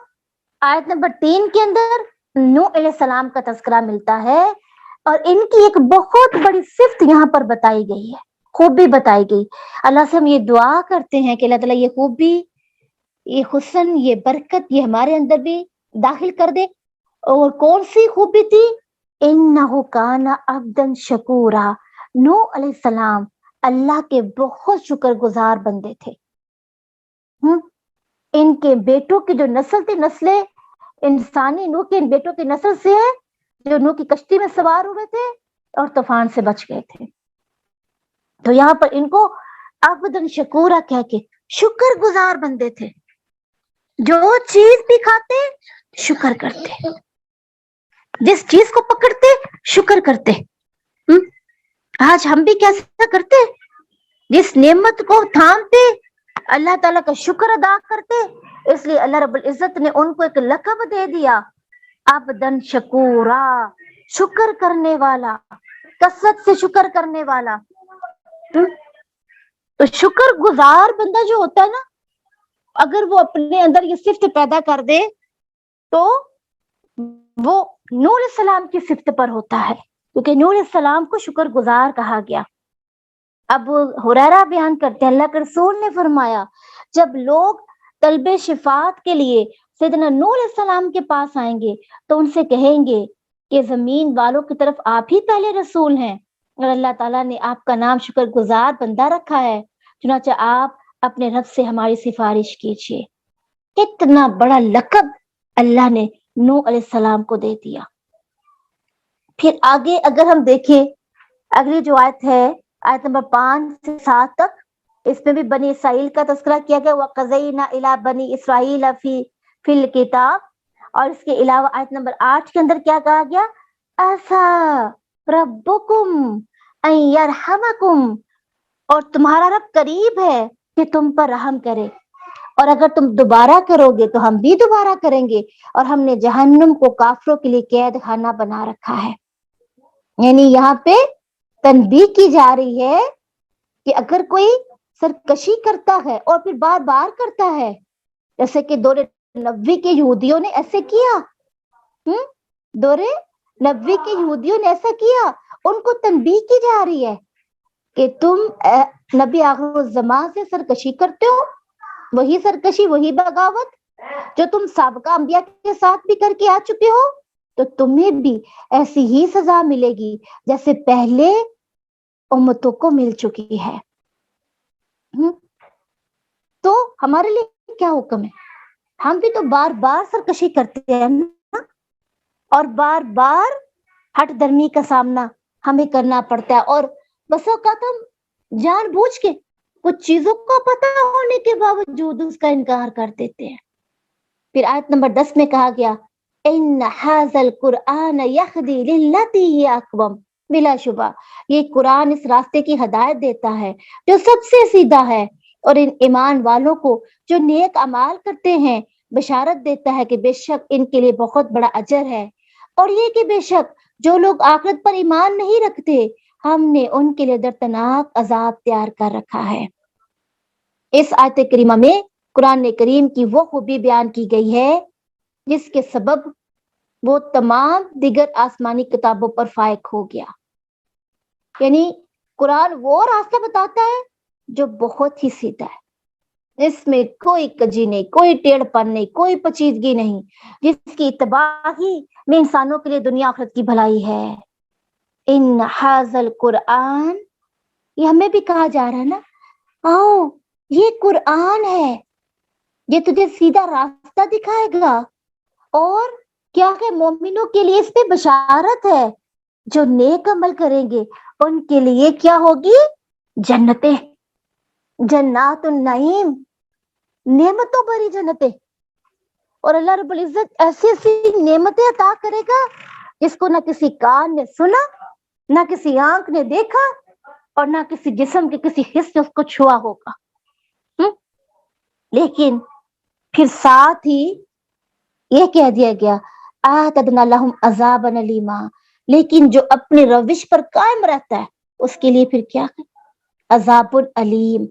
آیت نمبر 3 کے اندر نوح علیہ السلام کا تذکرہ ملتا ہے, اور ان کی ایک بہت بڑی صفت یہاں پر بتائی گئی ہے, خوبی بتائی گئی. اللہ سے ہم یہ دعا کرتے ہیں کہ اللہ تعالیٰ یہ خوبی, یہ حسن, یہ برکت یہ ہمارے اندر بھی داخل کر دے. اور کون سی خوبی تھی؟ انہو کانا عبدا شکورا. نوح علیہ السلام اللہ کے بہت شکر گزار بندے تھے. ان کے بیٹوں کی جو نسل تھی, نسل انسانی نوح کے ان بیٹوں کی نسل سے ہے جو نوح کی کشتی میں سوار ہوئے تھے اور طوفان سے بچ گئے تھے. تو یہاں پر ان کو عبدا شکورا کہہ کے شکر گزار بندے تھے. جو چیز بھی کھاتے شکر کرتے, جس چیز کو پکڑتے شکر کرتے. آج ہم بھی کیسا کرتے؟ جس نعمت کو تھامتے اللہ تعالیٰ کا شکر ادا کرتے. اس لیے اللہ رب العزت نے ان کو ایک لقب دے دیا عبدن شکورا, شکر کرنے والا, کثرت سے شکر کرنے والا. تو شکر گزار بندہ جو ہوتا ہے نا, اگر وہ اپنے اندر یہ صفت پیدا کر دے تو وہ نوح علیہ السلام کی صفت پر ہوتا ہے, کیونکہ نوح علیہ السلام کو شکر گزار کہا گیا. اب ہریرہ بیان کرتے ہیں اللہ کے رسول نے فرمایا جب لوگ طلب شفاعت کے لیے سیدنا نوح علیہ السلام کے پاس آئیں گے تو ان سے کہیں گے کہ زمین والوں کی طرف آپ ہی پہلے رسول ہیں اور اللہ تعالیٰ نے آپ کا نام شکر گزار بندہ رکھا ہے, چنانچہ آپ اپنے رب سے ہماری سفارش کیجیے. اتنا بڑا لقب اللہ نے نوح علیہ السلام کو دے دیا. پھر آگے اگر ہم دیکھیں اگلی جو آیت ہے آیت نمبر 5 سے 7 تک, اس میں بھی بنی اسرائیل کا تذکرہ کیا گیا. وَقَضَيْنَا إِلَىٰ بَنِي إِسْرَائِيلَ فِي الْكِتَابِ, اور اس کے علاوہ آیت نمبر 8 کے اندر کیا کہا گیا؟ عَسَىٰ رَبُّكُمْ أَن يَرْحَمَكُمْ, اور تمہارا رب قریب ہے کہ تم پر رحم کرے, اور اگر تم دوبارہ کرو گے تو ہم بھی دوبارہ کریں گے, اور ہم نے جہنم کو کافروں کے لیے قید خانہ بنا رکھا ہے. یعنی یہاں پہ تنبیہ کی جا رہی ہے کہ اگر کوئی سرکشی کرتا ہے اور پھر بار بار کرتا ہے، جیسے کہ دور نبوی کے یہودیوں نے ایسے کیا، دور نبوی کے یہودیوں نے ایسا کیا، ان کو تنبیہ کی جا رہی ہے کہ تم نبی آخر الزمان سے سرکشی کرتے ہو، وہی سرکشی وہی بغاوت جو تم سابقہ انبیاء کے ساتھ بھی کر کے آ چکے ہو، تو تمہیں بھی ایسی ہی سزا ملے گی جیسے پہلے امتوں کو مل چکی ہے۔ تو ہمارے لیے کیا حکم ہے؟ ہم بھی تو بار بار سرکشی کرتے ہیں نا، اور بار بار ہٹ درمی کا سامنا ہمیں کرنا پڑتا ہے، اور بس اوقات ہم جان بوجھ کے کچھ چیزوں کا پتہ ہونے کے باوجود اس کا انکار کر دیتے ہیں۔ پھر آیت نمبر 10 میں کہا گیا ان ھذا القرآن یہدی للتی ہی اقوم، بلا شبہ یہ قرآن اس راستے کی ہدایت دیتا ہے جو سب سے سیدھا ہے، اور ان ایمان والوں کو جو نیک اعمال کرتے ہیں بشارت دیتا ہے کہ بے شک ان کے لیے بہت بڑا اجر ہے، اور یہ کہ بے شک جو لوگ آخرت پر ایمان نہیں رکھتے ہم نے ان کے لیے دردناک عذاب تیار کر رکھا ہے۔ اس آیت کریمہ میں قرآن کریم کی وہ خوبی بیان کی گئی ہے جس کے سبب وہ تمام دیگر آسمانی کتابوں پر فائق ہو گیا۔ یعنی قرآن وہ راستہ بتاتا ہے جو بہت ہی سیدھا ہے، اس میں کوئی کجی نہیں، کوئی ٹیڑھ پن نہیں، کوئی پیچیدگی نہیں، جس کی اتباع ہی میں انسانوں کے لیے دنیا آخرت کی بھلائی ہے۔ ان ھذا القرآن، یہ ہمیں بھی کہا جا رہا ہے نا، آؤ یہ قرآن ہے، یہ تجھے سیدھا راستہ دکھائے گا، اور کیا ہے مومنوں کے لیے اس پہ بشارت ہے، جو نیک عمل کریں گے ان کے لیے کیا ہوگی؟ جنتیں، جنات النعیم، نعمتوں بھری جنتیں، اور اللہ رب العزت ایسی ایسی نعمتیں عطا کرے گا جس کو نہ کسی کان نے سنا، نہ کسی آنکھ نے دیکھا، اور نہ کسی جسم کے کسی حصے اس کو چھوا ہوگا۔ لیکن پھر ساتھ ہی یہ کہہ دیا گیا اعتدنا لہم عذابا الیما، لیکن جو اپنے روش پر قائم رہتا ہے اس کے لیے پھر کیا ہے؟ عذاب العلیم،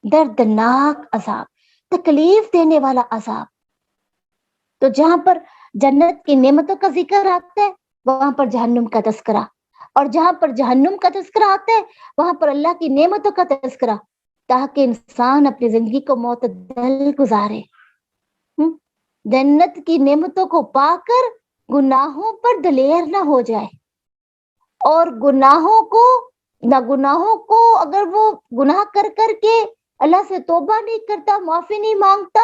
دردناک عذاب، تکلیف دینے والا عذاب۔ تو جہاں پر جنت کی نعمتوں کا ذکر آتا ہے وہاں پر جہنم کا تذکرہ، اور جہاں پر جہنم کا تذکرہ آتا ہے وہاں پر اللہ کی نعمتوں کا تذکرہ، تاکہ انسان اپنی زندگی کو معتدل گزارے، جنت کی نعمتوں کو پا کر گناہوں پر دلیر نہ ہو جائے، اور گناہوں کو اگر وہ گناہ کر کے اللہ سے توبہ نہیں کرتا، معافی نہیں مانگتا،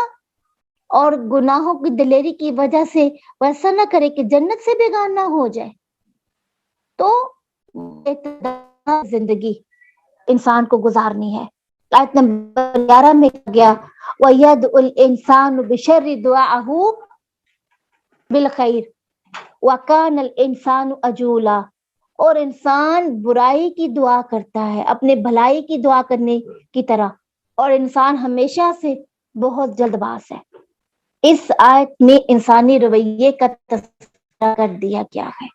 اور گناہوں کی دلیری کی وجہ سے ویسا نہ کرے کہ جنت سے بیگانہ ہو جائے، تو زندگی انسان کو گزارنی ہے۔ آیت نمبر 11 میں گیا وَيَدْعُ الْإِنسَانُ بِشَرِّ دُعَاءَهُ بِالْخَيْرِ وَكَانَ الْإِنسَانُ عَجُولًا، اور انسان برائی کی دعا کرتا ہے اپنے بھلائی کی دعا کرنے کی طرح، اور انسان ہمیشہ سے بہت جلد باز ہے۔ اس آیت میں انسانی رویے کا تذکرہ کر دیا گیا ہے۔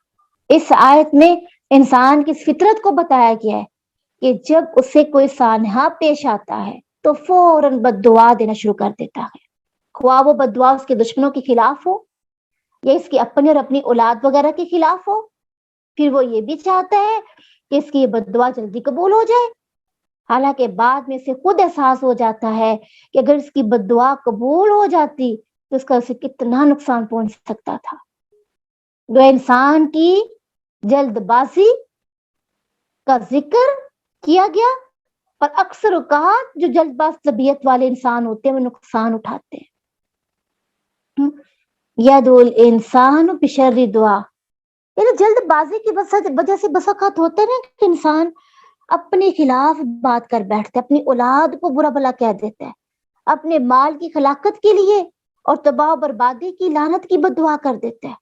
اس آیت میں انسان کی فطرت کو بتایا گیا ہے کہ جب اسے کوئی سانحہ پیش آتا ہے تو فوراً بد دعا دینا شروع کر دیتا ہے، خواہ وہ بد دعا اس کے دشمنوں کے خلاف ہو یا اس کی اپنی اور اپنی اولاد وغیرہ کے خلاف ہو، پھر وہ یہ بھی چاہتا ہے کہ اس کی یہ بد دعا جلدی قبول ہو جائے، حالانکہ بعد میں سے خود احساس ہو جاتا ہے کہ اگر اس کی بد دعا قبول ہو جاتی تو اس کا اسے کتنا نقصان پہنچ سکتا تھا۔ جو انسان کی جلد بازی کا ذکر کیا گیا، اور اکثر اوقات جو جلد باز طبیعت والے انسان ہوتے ہیں وہ نقصان اٹھاتے ہیں۔ یدعو الانسان بشر دعا، یعنی جلد بازی کی وجہ سے بس اوقات ہوتا ہے نا کہ انسان اپنے خلاف بات کر بیٹھتا ہے، اپنی اولاد کو برا بھلا کہہ دیتا ہے، اپنے مال کی خلاقت کے لیے اور تباہ و بربادی کی لعنت کی بد دعا کر دیتا ہے۔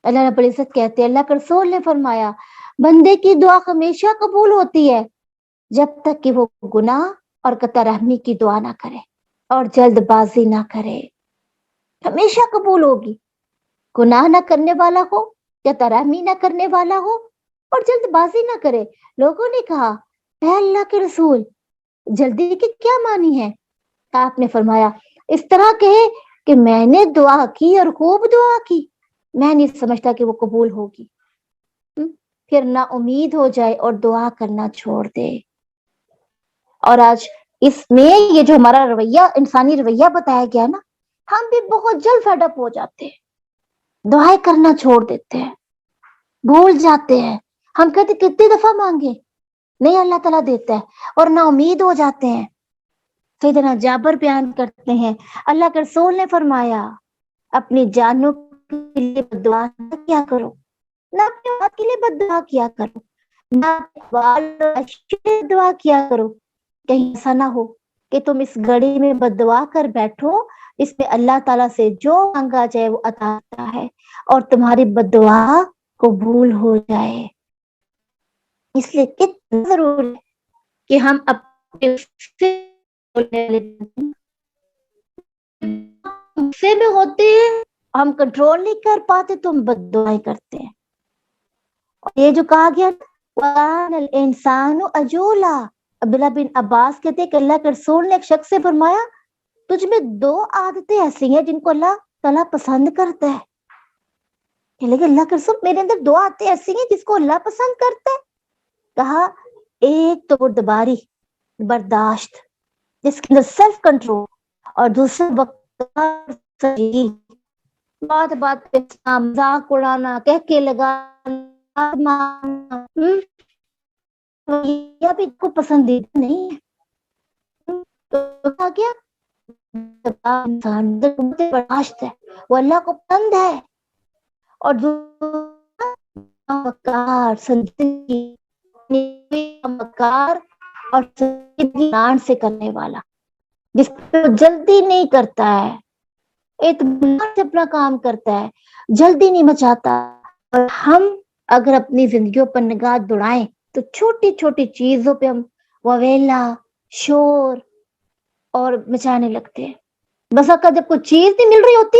اللہ رب العزت کہتے ہیں، اللہ کے رسول نے فرمایا بندے کی دعا ہمیشہ قبول ہوتی ہے جب تک کہ وہ گناہ اور قطع رحمی کی دعا نہ کرے اور جلد بازی نہ کرے، ہمیشہ قبول ہوگی، گناہ نہ کرنے والا ہو، قطع رحمی نہ کرنے والا ہو، اور جلد بازی نہ کرے۔ لوگوں نے کہا اے اللہ کے رسول جلدی کی کیا معنی ہے؟ آپ نے فرمایا اس طرح کہے کہ میں نے دعا کی اور خوب دعا کی، میں نہیں سمجھتا کہ وہ قبول ہوگی، پھر نا امید ہو جائے اور دعا کرنا چھوڑ دے۔ اور آج اس میں یہ جو ہمارا رویہ، انسانی رویہ بتایا گیا نا، ہم بھی بہت جلد فیڈ اپ ہو جاتے ہیں، دعائیں کرنا چھوڑ دیتے ہیں، بھول جاتے ہیں۔ ہم کہتے کتنی دفعہ مانگے، نہیں اللہ تعالیٰ دیتا ہے، اور نا امید ہو جاتے ہیں۔ سیدنا جابر بیان کرتے ہیں اللہ کے رسول نے فرمایا اپنی جانوں کے لیے بد دعا نہ کیا کرو، نہ اپنے اولاد کے لیے بد دعا کیا کرو، نہ دعا کیا کرو، کہیں ایسا نہ ہو کہ تم اس گھڑی میں بد دعا کر بیٹھو، اس میں اللہ تعالیٰ سے جو مانگا جائے وہ عطا ہوتا ہے اور تمہاری بد دعا قبول ہو جائے۔ اس لیے کتنا ضروری ہے کہ ہم اپنے غصے میں ہوتے ہیں، ہم کنٹرول نہیں کر پاتے تو ہم بد دعائیں کرتے ہیں۔ اور یہ جو کہا گیا وَكَانَ الْإِنسَانُ عَجُولًا، عبداللہ بن عباس کہتے ہیں کہ اللہ کے رسول نے ایک شخص سے فرمایا تجھ میں 2 عادتیں ایسی ہیں جن کو اللہ تعالیٰ پسند کرتا ہے۔ کہ لیکن اللہ کے رسول میرے اندر 2 عادتیں ایسی ہیں جس کو اللہ پسند کرتا ہے۔ کہا ایک تو بردباری، برداشت جس کے اندر سیلف کنٹرول، اور دوسرا بات بات پہ مذاق اڑانا، کہہ کے لگانا، یہ بھی کو پسندیدہ نہیں ہے۔ تو کیا انسان برداشت ہے وہ اللہ کو پسند ہے، اور مکار مکار اور سے کرنے والا، جس پہ جلدی نہیں کرتا ہے، اعتماد سے اپنا کام کرتا ہے، جلدی نہیں مچاتا۔ اور ہم اگر اپنی زندگیوں پر نگاہ دوڑائیں تو چھوٹی چھوٹی چیزوں پہ ہم وویلا، شور اور مچانے لگتے ہیں۔ بس اگر جب کوئی چیز نہیں مل رہی ہوتی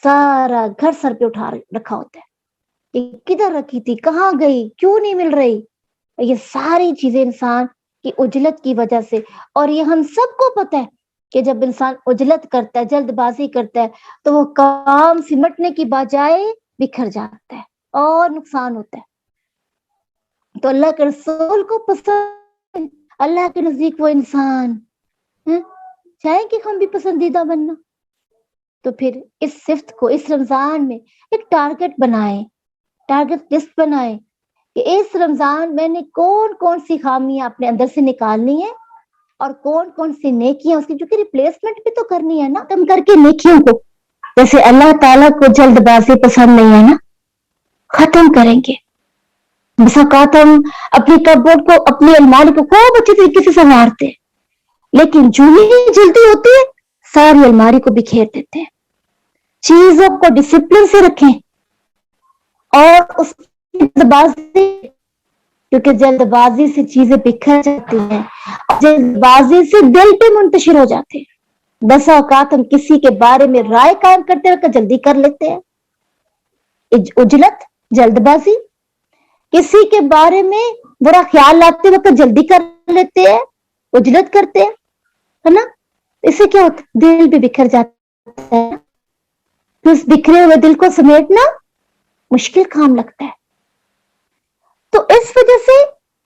سارا گھر سر پہ اٹھا رکھا ہوتا ہے کہ کدھر رکھی تھی، کہاں گئی، کیوں نہیں مل رہی۔ یہ ساری چیزیں انسان کی عجلت کی وجہ سے، اور یہ ہم سب کو پتہ ہے کہ جب انسان عجلت کرتا ہے، جلد بازی کرتا ہے تو وہ کام سمٹنے کی بجائے بکھر جاتا ہے اور نقصان ہوتا ہے۔ تو اللہ کے رسول کو پسند، اللہ کے نزدیک وہ انسان چاہے کہ ہم بھی پسندیدہ بننا، تو پھر اس صفت کو اس رمضان میں ایک ٹارگٹ بنائیں، ٹارگٹ لسٹ بنائیں کہ اس رمضان میں نے کون کون سی خامیاں اپنے اندر سے نکالنی ہے اور کون کون سی نیکیاں، اس کی جو کہ ریپلیسمنٹ بھی تو کرنی ہے نا، ختم کر کے نیکیوں کو، جیسے اللہ تعالیٰ کو جلد بازی پسند نہیں ہے نا، ختم کریں گے۔ بس اوقات ہم اپنی کپبورڈ کو، اپنی الماری کو خوب اچھی طریقے سے سنوارتے ہیں، لیکن جو ہی جلدی ہوتی ہے ساری الماری کو بکھیر دیتے ہیں۔ چیزوں کو ڈسپلن سے رکھیں، اور اس جلد بازی، کیونکہ جلد بازی سے چیزیں بکھر جاتی ہیں، جلد بازی سے دل پہ منتشر ہو جاتے ہیں۔ بس اوقات ہم کسی کے بارے میں رائے قائم کرتے وقت جلدی کر لیتے ہیں، عجلت، جلد بازی، کسی کے بارے میں برا خیال لاتے وقت جلدی کر لیتے ہیں، عجلت کرتے ہیں، ہے نا۔ اس سے کیا ہوتا ہے؟ دل بھی بکھر جاتا ہے، تو اس بکھرے ہوئے دل کو سمیٹنا مشکل کام لگتا ہے۔ تو اس وجہ سے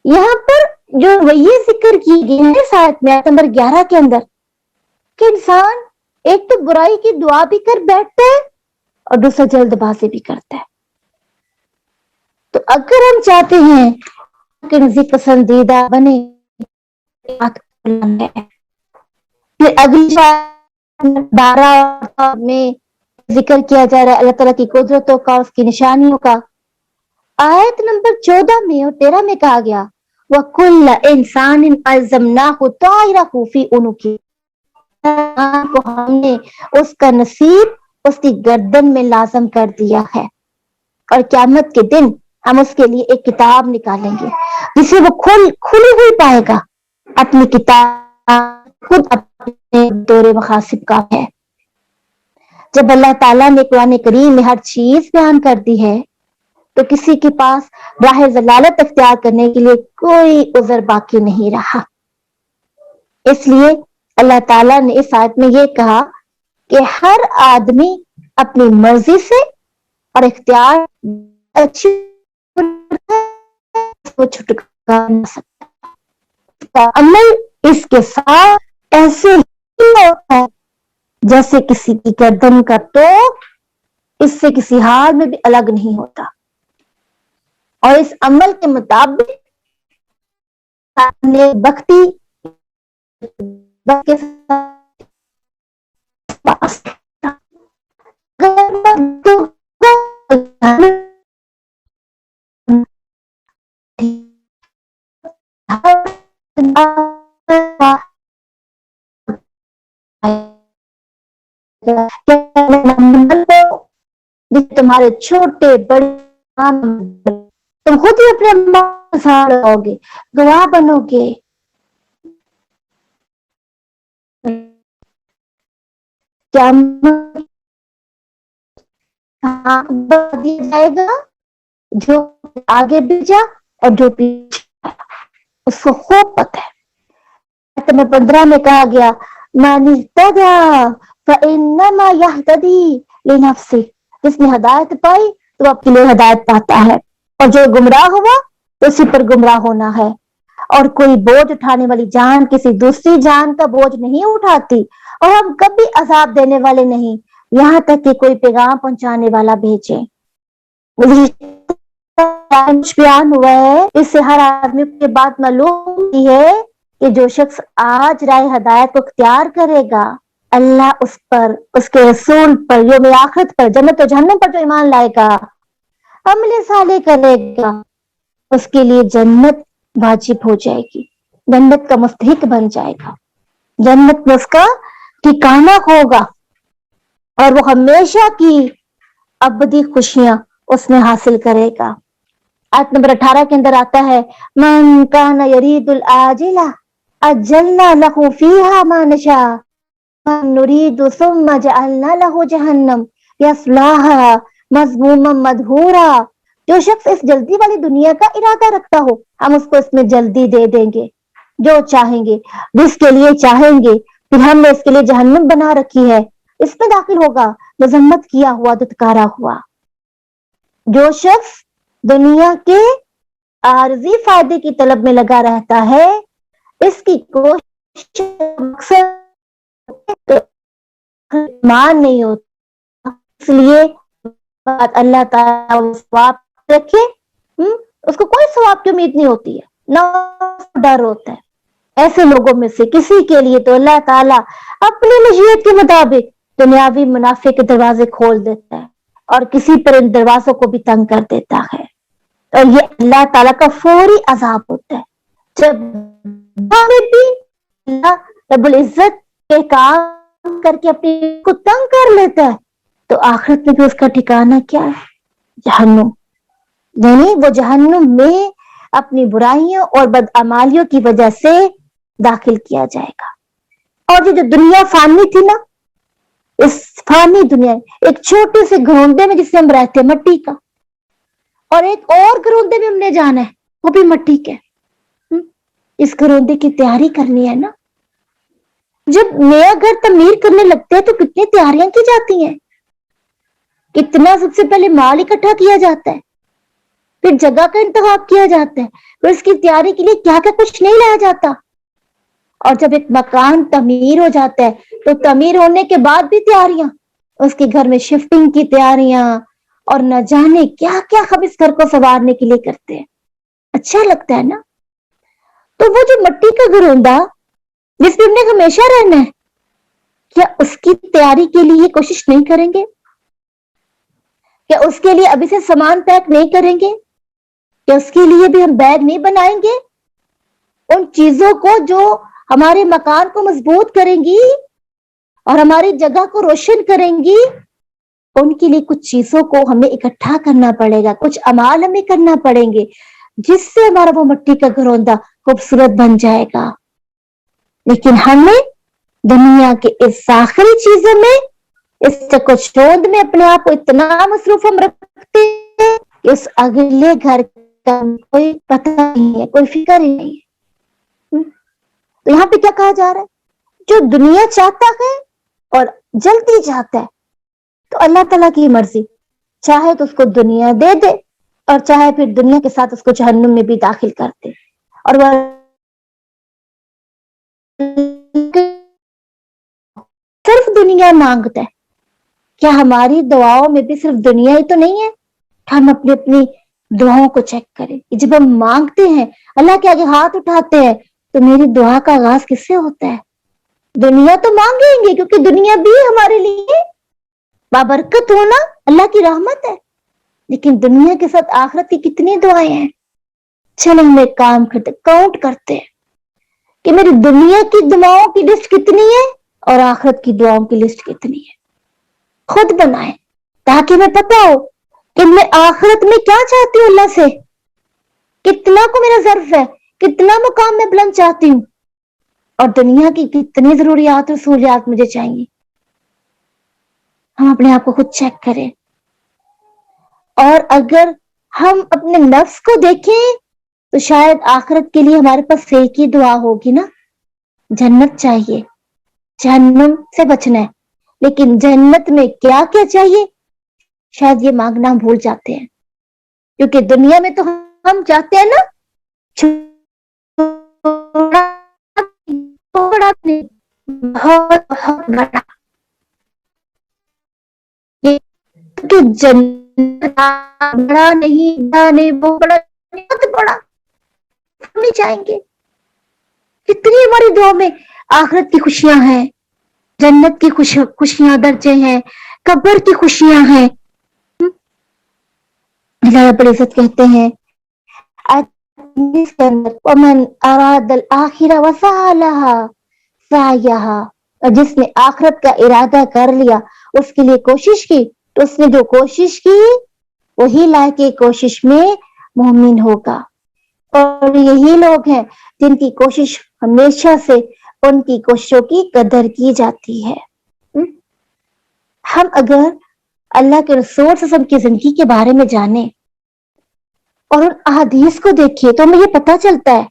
یہاں پر جو یہ ذکر کی گئی ہے آیت میں، آیت نمبر 11 کے اندر، کہ انسان ایک تو برائی کی دعا بھی کر بیٹھتا ہے اور دوسرا جلد بازی بھی کرتا ہے۔ تو اگر ہم چاہتے ہیں کہ نزدیک پسندیدہ بنے، پھر اگلی 12 میں ذکر کیا جا رہا ہے اللہ تعالیٰ کی قدرتوں کا، اس کی نشانیوں کا۔ آیت نمبر 14 میں اور 13 میں کہا گیا وَكُلَّ إِنسَانٍ أَلْزَمْنَاهُ طَائِرَهُ فِي عُنُقِهِ، کو ہم نے اس کا نصیب اس کی گردن میں لازم کر دیا ہے، اور قیامت کے دن ہم اس کے لیے ایک کتاب نکالیں گے جسے وہ کھلی ہوئی پائے گا۔ اپنی کتاب خود اپنے دور مقاصد کا ہے۔ جب اللہ تعالیٰ نے قرآن کریم میں ہر چیز بیان کر دی ہے تو کسی کے پاس راہ ضلالت اختیار کرنے کے لیے کوئی عذر باقی نہیں رہا۔ اس لیے اللہ تعالیٰ نے اس آیت میں یہ کہا کہ ہر آدمی اپنی مرضی سے اور اختیار اچھی چھٹکارا نہ سکتا۔ عمل اس کے ساتھ ایسے ہی ہوتا ہے جیسے کسی کی گردن کا توق اس سے کسی حال میں بھی الگ نہیں ہوتا، اور اس عمل کے مطابق بختی تمہارے چھوٹے بڑے تم خود ہی اپنے رہو گے، گواہ بنو گے۔ کیا دیا جائے گا؟ جو آگے بھیجا اور جو پیچھے اس کو خوب پتہ ہے۔ 15 میں کہا گیا من اهتدى فإنما يهتدي لنفسه، جس نے ہدایت پائی تو اپنے لیے ہدایت پاتا ہے، اور جو گمراہ ہوا تو اسی پر گمراہ ہونا ہے۔ اور کوئی بوجھ اٹھانے والی جان کسی دوسری جان کا بوجھ نہیں اٹھاتی، اور ہم کبھی عذاب دینے والے نہیں یہاں تک کہ کوئی پیغام پہنچانے والا بھیجے۔ بیان ہوا ہے، اس سے ہر آدمی کی بات معلوم ہوتی ہے کہ جو شخص آج رائے ہدایت کو اختیار کرے گا، اللہ اس پر، اس کے رسول پر، یوم آخرت پر، جنت و جہنم پر جو ایمان لائے گا، عمل صالح کرے گا، اس کے لیے جنت واجب ہو جائے گی، جنت کا مستحق بن جائے گا، جنت میں اس کا ٹھکانہ ہوگا، اور وہ ہمیشہ کی ابدی خوشیاں اس میں حاصل کرے گا۔ آیت نمبر 18 کے اندر آتا ہے من کان یرید العاجلہ اجلنا له فیہا ما نشاء من نرید ثم جعلنا له جہنم یصلاھا مذموما مدحورا۔ جو شخص اس جلدی والی دنیا کا ارادہ رکھتا ہو، ہم اس کو اس میں جلدی دے دیں گے، جو چاہیں گے، جس کے لیے چاہیں گے، پھر ہم نے اس کے لیے جہنم بنا رکھی ہے، اس میں داخل ہوگا، مذمت کیا ہوا، دھتکارا ہوا۔ جو شخص دنیا کے عارضی فائدے کی طلب میں لگا رہتا ہے، اس کی کوشش مان نہیں ہوتا، اس لیے اللہ تعالیٰ ثواب رکھے، اس کو کوئی ثواب کی امید نہیں ہوتی ہے، نہ ڈر ہوتا ہے۔ ایسے لوگوں میں سے کسی کے لیے تو اللہ تعالیٰ اپنی مشیت کے مطابق دنیاوی منافع کے دروازے کھول دیتا ہے، اور کسی پر ان دروازوں کو بھی تنگ کر دیتا ہے، اور یہ اللہ تعالیٰ کا فوری عذاب ہوتا ہے۔ جب بھی اللہ رب العزت کے کام کر کے اپنی کو تنگ کر لیتا ہے، تو آخرت میں بھی اس کا ٹھکانہ کیا ہے؟ جہنم، یعنی وہ جہنم میں اپنی برائیوں اور بدعمالیوں کی وجہ سے داخل کیا جائے گا۔ اور یہ جو دنیا فانی تھی نا، اس فانی دنیا ایک چھوٹے سے گھروندے میں جس سے ہم رہتے ہیں، مٹی کا، اور ایک اور گھروندے میں ہم نے جانا ہے، وہ بھی مٹی کے۔ اس گھروندے کی تیاری کرنی ہے نا۔ جب نیا گھر تعمیر کرنے لگتے ہیں تو کتنی تیاریاں کی جاتی ہیں، کتنا سب سے پہلے مال اکٹھا کیا جاتا ہے، پھر جگہ کا انتخاب کیا جاتا ہے، پھر اس کی تیاری کے لیے کیا کیا کچھ نہیں لایا جاتا۔ اور جب ایک مکان تعمیر ہو جاتا ہے تو تعمیر ہونے کے بعد بھی تیاریاں، اس کے گھر میں شفٹنگ کی تیاریاں، اور نہ جانے کیا کیا ہم اس گھر کو سنوارنے کے لیے کرتے ہیں۔ اچھا لگتا ہے نا۔ تو وہ جو مٹی کا گھروندا جس میں ہم نے ہمیشہ رہنا ہے، کیا اس کی تیاری کے لیے کوشش نہیں کریں گے؟ کیا اس کے لیے ابھی سے سامان پیک نہیں کریں گے؟ کیا اس کے لیے بھی ہم بیگ نہیں بنائیں گے؟ ان چیزوں کو جو ہمارے مکان کو مضبوط کریں گی اور ہماری جگہ کو روشن کریں گی، ان کے لیے کچھ چیزوں کو ہمیں اکٹھا کرنا پڑے گا، کچھ اعمال ہمیں کرنا پڑیں گے، جس سے ہمارا وہ مٹی کا گھروندا خوبصورت بن جائے گا۔ لیکن ہمیں دنیا کے اس آخری چیزوں میں، اس چکوچوند میں اپنے آپ کو اتنا مصروف ہم رکھتے ہیں کہ اس اگلے گھر کا کوئی پتہ نہیں ہے، کوئی فکر ہی نہیں ہے۔ تو یہاں پہ کیا کہا جا رہا ہے؟ جو دنیا چاہتا ہے اور جلدی چاہتا ہے، تو اللہ تعالیٰ کی مرضی، چاہے تو اس کو دنیا دے دے اور چاہے پھر دنیا کے ساتھ اس کو جہنم میں بھی داخل کر دے، اور وہ صرف دنیا مانگتا ہے۔ کیا ہماری دعاؤں میں بھی صرف دنیا ہی تو نہیں ہے؟ ہم اپنی دعاؤں کو چیک کریں کہ جب ہم مانگتے ہیں، اللہ کے آگے ہاتھ اٹھاتے ہیں، تو میری دعا کا آغاز کس سے ہوتا ہے؟ دنیا تو مانگیں گے کیونکہ دنیا بھی ہمارے لیے بابرکت ہونا اللہ کی رحمت ہے، لیکن دنیا کے ساتھ آخرت کی کتنی دعائیں ہیں۔ چلو ہم ایک کام کرتے، کاؤنٹ کرتے ہیں کہ میری دنیا کی دعاؤں کی لسٹ کتنی ہے اور آخرت کی دعاؤں کی لسٹ کتنی ہے۔ خود بنائیں تاکہ میں پتا ہو کہ میں آخرت میں کیا چاہتی ہوں اللہ سے، کتنا کو میرا ظرف ہے، کتنا مقام میں بلند چاہتی ہوں، اور دنیا کی کتنی ضروریات اور سہولیات مجھے چاہیے۔ ہم اپنے آپ کو خود چیک کریں، اور اگر ہم اپنے نفس کو دیکھیں تو شاید آخرت کے لیے ہمارے پاس ایک ہی دعا ہوگی نا، جنت چاہیے، جہنم سے بچنا ہے، لیکن جنت میں کیا کیا چاہیے شاید یہ مانگنا ہم بھول جاتے ہیں، کیونکہ دنیا میں تو ہم چاہتے ہیں نا بہت بہت بڑا، کہ جنت بڑا نہیں بہت بڑا، بہت بڑا ہم نہیں چاہیں گے۔ کتنی ہماری دعا میں آخرت کی خوشیاں ہیں، جنت کی خوشیاں درجے ہیں، قبر کی خوشیاں ہیں۔ اللہ رب العزت کہتے ہیں وَمَنْ أَرَادَ الْآخِرَةَ وَسَعَى لَهَا سَعْيَهَا، اور جس نے آخرت کا ارادہ کر لیا، اس کے لیے کوشش کی، تو اس نے جو کوشش کی وہی لائق کوشش میں مومن ہوگا۔ اور یہی لوگ ہیں جن کی کوشش ہمیشہ سے ان کی کوششوں کی قدر کی جاتی ہے۔ ہم اگر اللہ کے رسول صلی اللہ علیہ وسلم کی زندگی کے بارے میں جانیں اور ان احادیث کو دیکھیے تو ہمیں یہ پتا چلتا ہے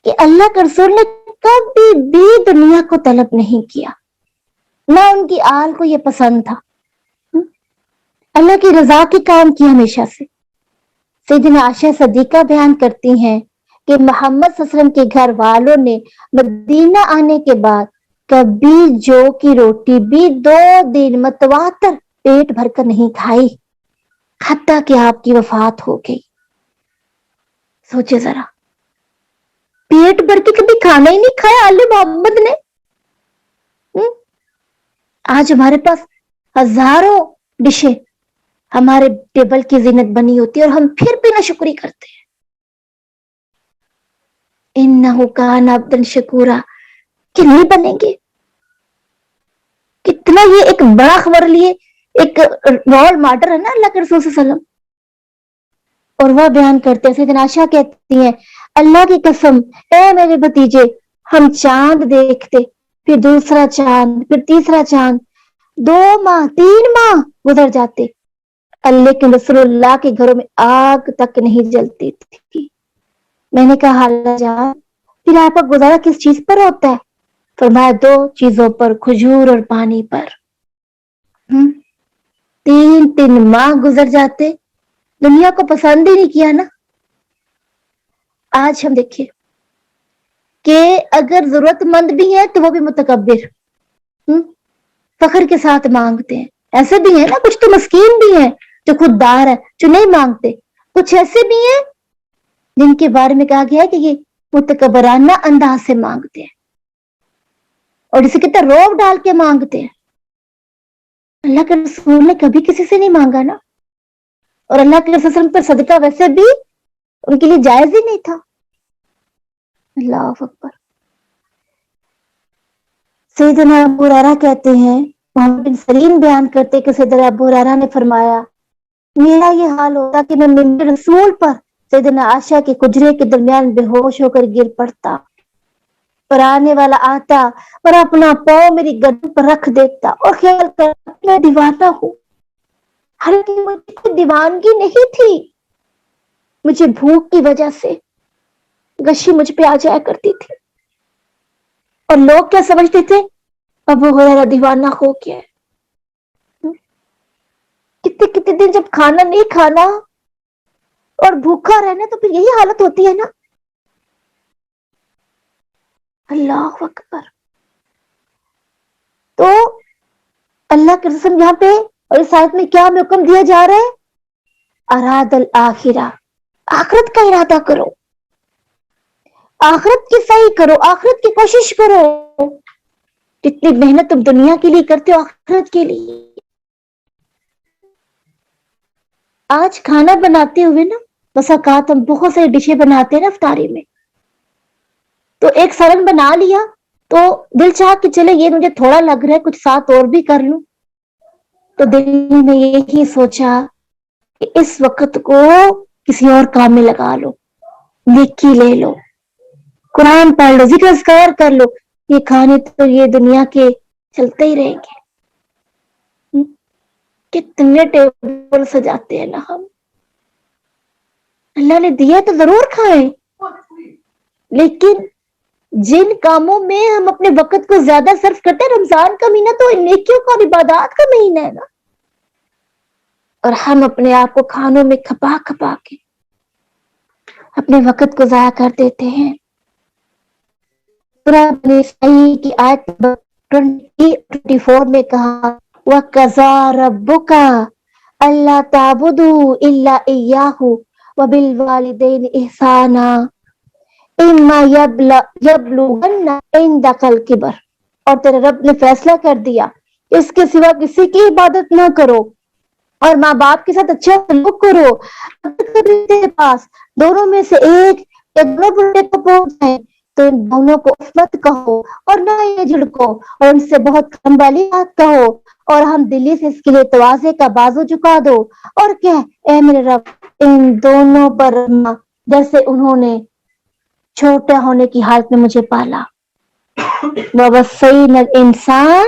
کہ اللہ کے رسول نے کبھی بھی دنیا کو طلب نہیں کیا، نہ ان کی آل کو یہ پسند تھا، اللہ کی رضا کی کام کی ہمیشہ سے۔ سیدنا عائشہ صدیقہ بیان کرتی ہیں کہ محمد صلی اللہ علیہ وسلم کے گھر والوں نے مدینہ آنے کے بعد کبھی جو کی روٹی بھی 2 دن متواتر پیٹ بھر کر نہیں کھائی، حتیٰ کہ آپ کی وفات ہو گئی۔ سوچے ذرا، پیٹ بھر کے کبھی کھانا ہی نہیں کھایا آل محمد نے۔ آج ہمارے پاس ہزاروں ڈشیں ہمارے ٹیبل کی زینت بنی ہوتی ہے اور ہم پھر بھی ناشکری کرتے ہیں۔ انہ کان عبدا شکورا، کہ نہیں بنیں گے؟ کتنا یہ ایک بڑا خبر لیے ایک رول ماڈل ہے نا اللہ کے رسول صلی اللہ علیہ وسلم، اور وہ بیان کرتے ہیں، سیدنا عائشہ کہتی ہیں اللہ کی قسم اے میرے بھتیجے، ہم چاند دیکھتے، پھر دوسرا چاند، پھر تیسرا چاند، 2 ماہ 3 ماہ گزر جاتے، لیکن رسول اللہ کے گھروں میں آگ تک نہیں جلتی تھی۔ میں نے کہا اللہ جان پھر آپ کا گزارا کس چیز پر ہوتا ہے؟ فرمایا 2 چیزوں پر، کھجور اور پانی پر۔ 3 ماہ گزر جاتے، دنیا کو پسند ہی نہیں کیا نا۔ آج ہم دیکھیں کہ اگر ضرورت مند بھی ہے تو وہ بھی متکبر، فخر کے ساتھ مانگتے ہیں۔ ایسے بھی ہیں نا، کچھ تو مسکین بھی ہیں جو خوددار ہے، جو نہیں مانگتے، کچھ ایسے بھی ہیں جن کے بارے میں کہا گیا ہے کہ یہ متکبرانہ انداز سے مانگتے ہیں اور جسے کہتے ہیں روب ڈال کے مانگتے ہیں۔ اللہ کے رسول نے کبھی کسی سے نہیں مانگا نا، اور اللہ کے رسول پر صدقہ ویسے بھی ان کے لیے جائز ہی نہیں تھا۔ اللہ اکبر۔ سیدنا ابو ہریرہ کہتے ہیں، محمد بن سیرین بیان کرتے کہ سیدنا ابو ہریرہ نے فرمایا میرا یہ حال ہوتا کہ میں ممبر رسول پر سیدنا عائشہ کے حجرے کے درمیان بے ہوش ہو کر گر پڑتا، اور آنے والا آتا اور اپنا پاؤں میری گردن پر رکھ دیتا اور خیال کرتا میں دیوانہ ہوں، حالانکہ مجھے کوئی دیوانگی نہیں تھی، مجھے بھوک کی وجہ سے غشی مجھ پہ آ جایا کرتی تھی، اور لوگ کیا سمجھتے تھے؟ ابو ہریرہ دیوانہ ہو گیا ہے۔ کتنے کتنے دن جب کھانا نہیں کھانا اور بھوکا رہنا تو پھر یہی حالت ہوتی ہے نا۔ اللہ اکبر۔ تو اللہ کے رسول یہاں پہ اور اس آیت میں کیا ہمیں حکم دیا جا رہا ہے؟ اراد الآخرہ، آخرت کا ارادہ کرو، آخرت کی صحیح کرو، آخرت کی کوشش کرو۔ جتنی محنت تم دنیا کے لیے کرتے ہو آخرت کے لیے۔ آج کھانا بناتے ہوئے نا بس اوقات ہم بہت ساری ڈشیں بناتے ہیں نا افطاری میں، تو ایک سالن بنا لیا تو دل چاہ کہ چلے یہ مجھے تھوڑا لگ رہا ہے کچھ ساتھ اور بھی کر لوں، تو دل میں یہی سوچا کہ اس وقت کو کسی اور کام میں لگا لو، نیکی لے لو، قرآن پڑھ لو، ذکر اذکار کر لو، یہ کھانے تو یہ دنیا کے چلتے ہی رہیں گے۔ کتنے ٹیبل سجاتے ہیں نا ہم، اللہ نے دیا تو ضرور کھائیں، لیکن جن کاموں میں ہم اپنے وقت کو زیادہ صرف کرتے ہیں، رمضان کا مہینہ تو نیکیوں کا اور عبادات کا مہینہ ہے نا، اور ہم اپنے آپ کو کھانوں میں کھپا کھپا کے اپنے وقت کو ضائع کر دیتے ہیں۔ سورہ بنی اسرائیل کی آیت 24 میں کہا وَقَضَىٰ رَبُّكَ أَلَّا تَعْبُدُوا إِلَّا إِيَّاهُ وَبِالْوَالِدَيْنِ إِحْسَانًا إِمَّا يَبْلُغَنَّ عِندَكَ الْكِبَرَ، اور تیرے رب نے فیصلہ کر دیا کہ اس کے سوا کسی کی عبادت نہ کرو اور ماں باپ کے ساتھ اچھا سلوک کرو، اگر تیرے پاس دونوں میں سے ایک یا دونوں بڑے کو پہنچ جائیں تو ان دونوں کو مت کہو اور نہ یہ جھڑکو اور ان سے بہت کم والی بات کہو، اور ہم دلی سے اس کے لیے تواضع کا بازو جھکا دو اور کہہ اے میرے رب ان دونوں پر رحم، جیسے انہوں نے چھوٹا ہونے کی حالت میں مجھے پالا۔ وَوَصَّيْنَا الْإِنسَانَ،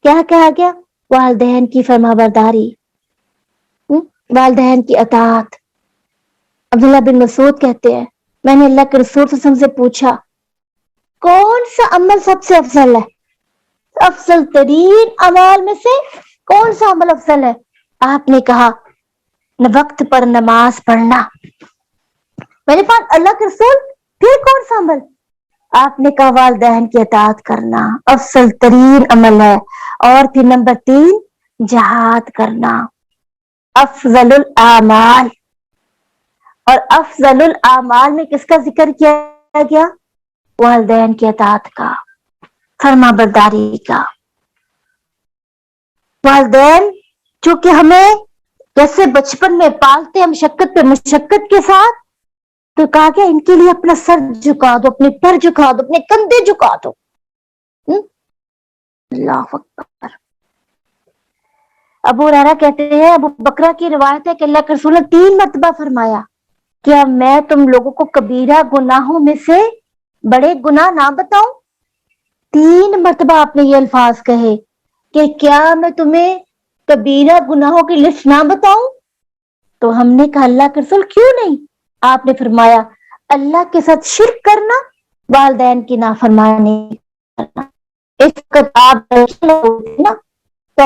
کیا کہا گیا؟ والدین کی فرما برداری، والدین کی اطاعت۔ عبداللہ بن مسعود کہتے ہیں میں نے اللہ کے رسول صلی اللہ علیہ وسلم سے پوچھا کون سا عمل سب سے افضل ہے؟ افضل ترین اعمال میں سے کون سا عمل افضل ہے؟ آپ نے کہا وقت پر نماز پڑھنا۔ میں نے کہا اللہ کے رسول پھر کون سا عمل؟ آپ نے کہا والدین کی اطاعت کرنا افضل ترین عمل ہے، اور پھر نمبر 3 جہاد کرنا، افضل الاعمال۔ اور افضل الاعمال میں کس کا ذکر کیا گیا؟ والدین کی اطاعت کا، فرما برداری کا۔ والدین چونکہ ہمیں جیسے بچپن میں پالتے ہیں مشقت پہ مشقت کے ساتھ، تو کہا کہ ان کے لیے اپنا سر جھکا دو، اپنے پر جھکا دو، اپنے کندھے جھکا دو۔ اللہ اکبر۔ ابو ہریرہ کہتے ہیں، ابو بکرہ کی روایت ہے کہ اللہ کے رسول نے 3 مرتبہ فرمایا کیا میں تم لوگوں کو کبیرہ گناہوں میں سے بڑے گناہ نہ بتاؤں؟ 3 مرتبہ آپ نے یہ الفاظ کہے کہ کیا میں تمہیں کبیرہ گناہوں کی لسٹ نہ بتاؤں؟ تو ہم نے کہا اللہ کے رسول کیوں نہیں؟ آپ نے فرمایا اللہ کے ساتھ شرک کرنا، والدین کی نافرمانی کرنا۔ اس وقت آپ نا تو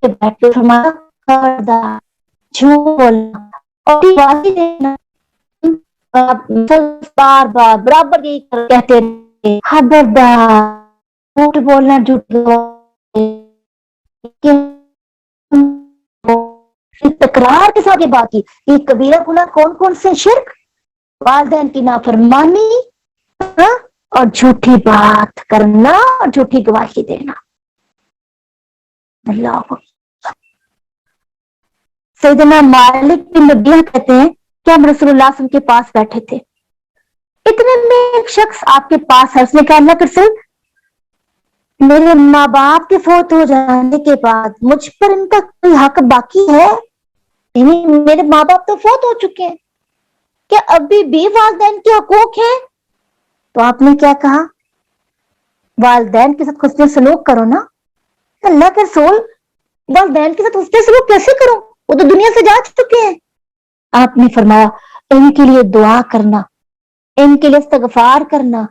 بیٹھ کے فرمایا خبردار جھوٹ بولنا اور والدین بار بار برابر یہی کہتے ہیں خبردار جھوٹ بولنا، جھوٹ تکرار کے ساتھ یہ بات کی یہ کبیرہ گناہ کون کون سے؟ شرک، والدین کی نافرمانی اور جھوٹی بات کرنا اور جھوٹی گواہی دینا۔ اللہ سیدنا مالک بن ربیعہ کہتے ہیں کہ ہم رسول اللہ صلی اللہ علیہ وسلم کے پاس بیٹھے تھے، اتنے میں ایک شخص آپ کے پاس ہے، اس نے کہا اللہ کے رسول میرے ماں باپ کے فوت ہو جانے کے بعد مجھ پر ان کا کوئی حق باقی ہے؟ یعنی میرے ماں باپ تو فوت ہو چکے ہیں، کیا ابھی بھی والدین کے حقوق ہیں؟ تو آپ نے کیا کہا؟ والدین کے ساتھ حسن سلوک کرو نا۔ اللہ کے رسول والدین کے ساتھ حسن سلوک کیسے کروں؟ وہ تو دنیا سے جا چکے ہیں. آپ نے فرمایا ان کے لیے دعا کرنا, ان کے لیے استغفار کرنا,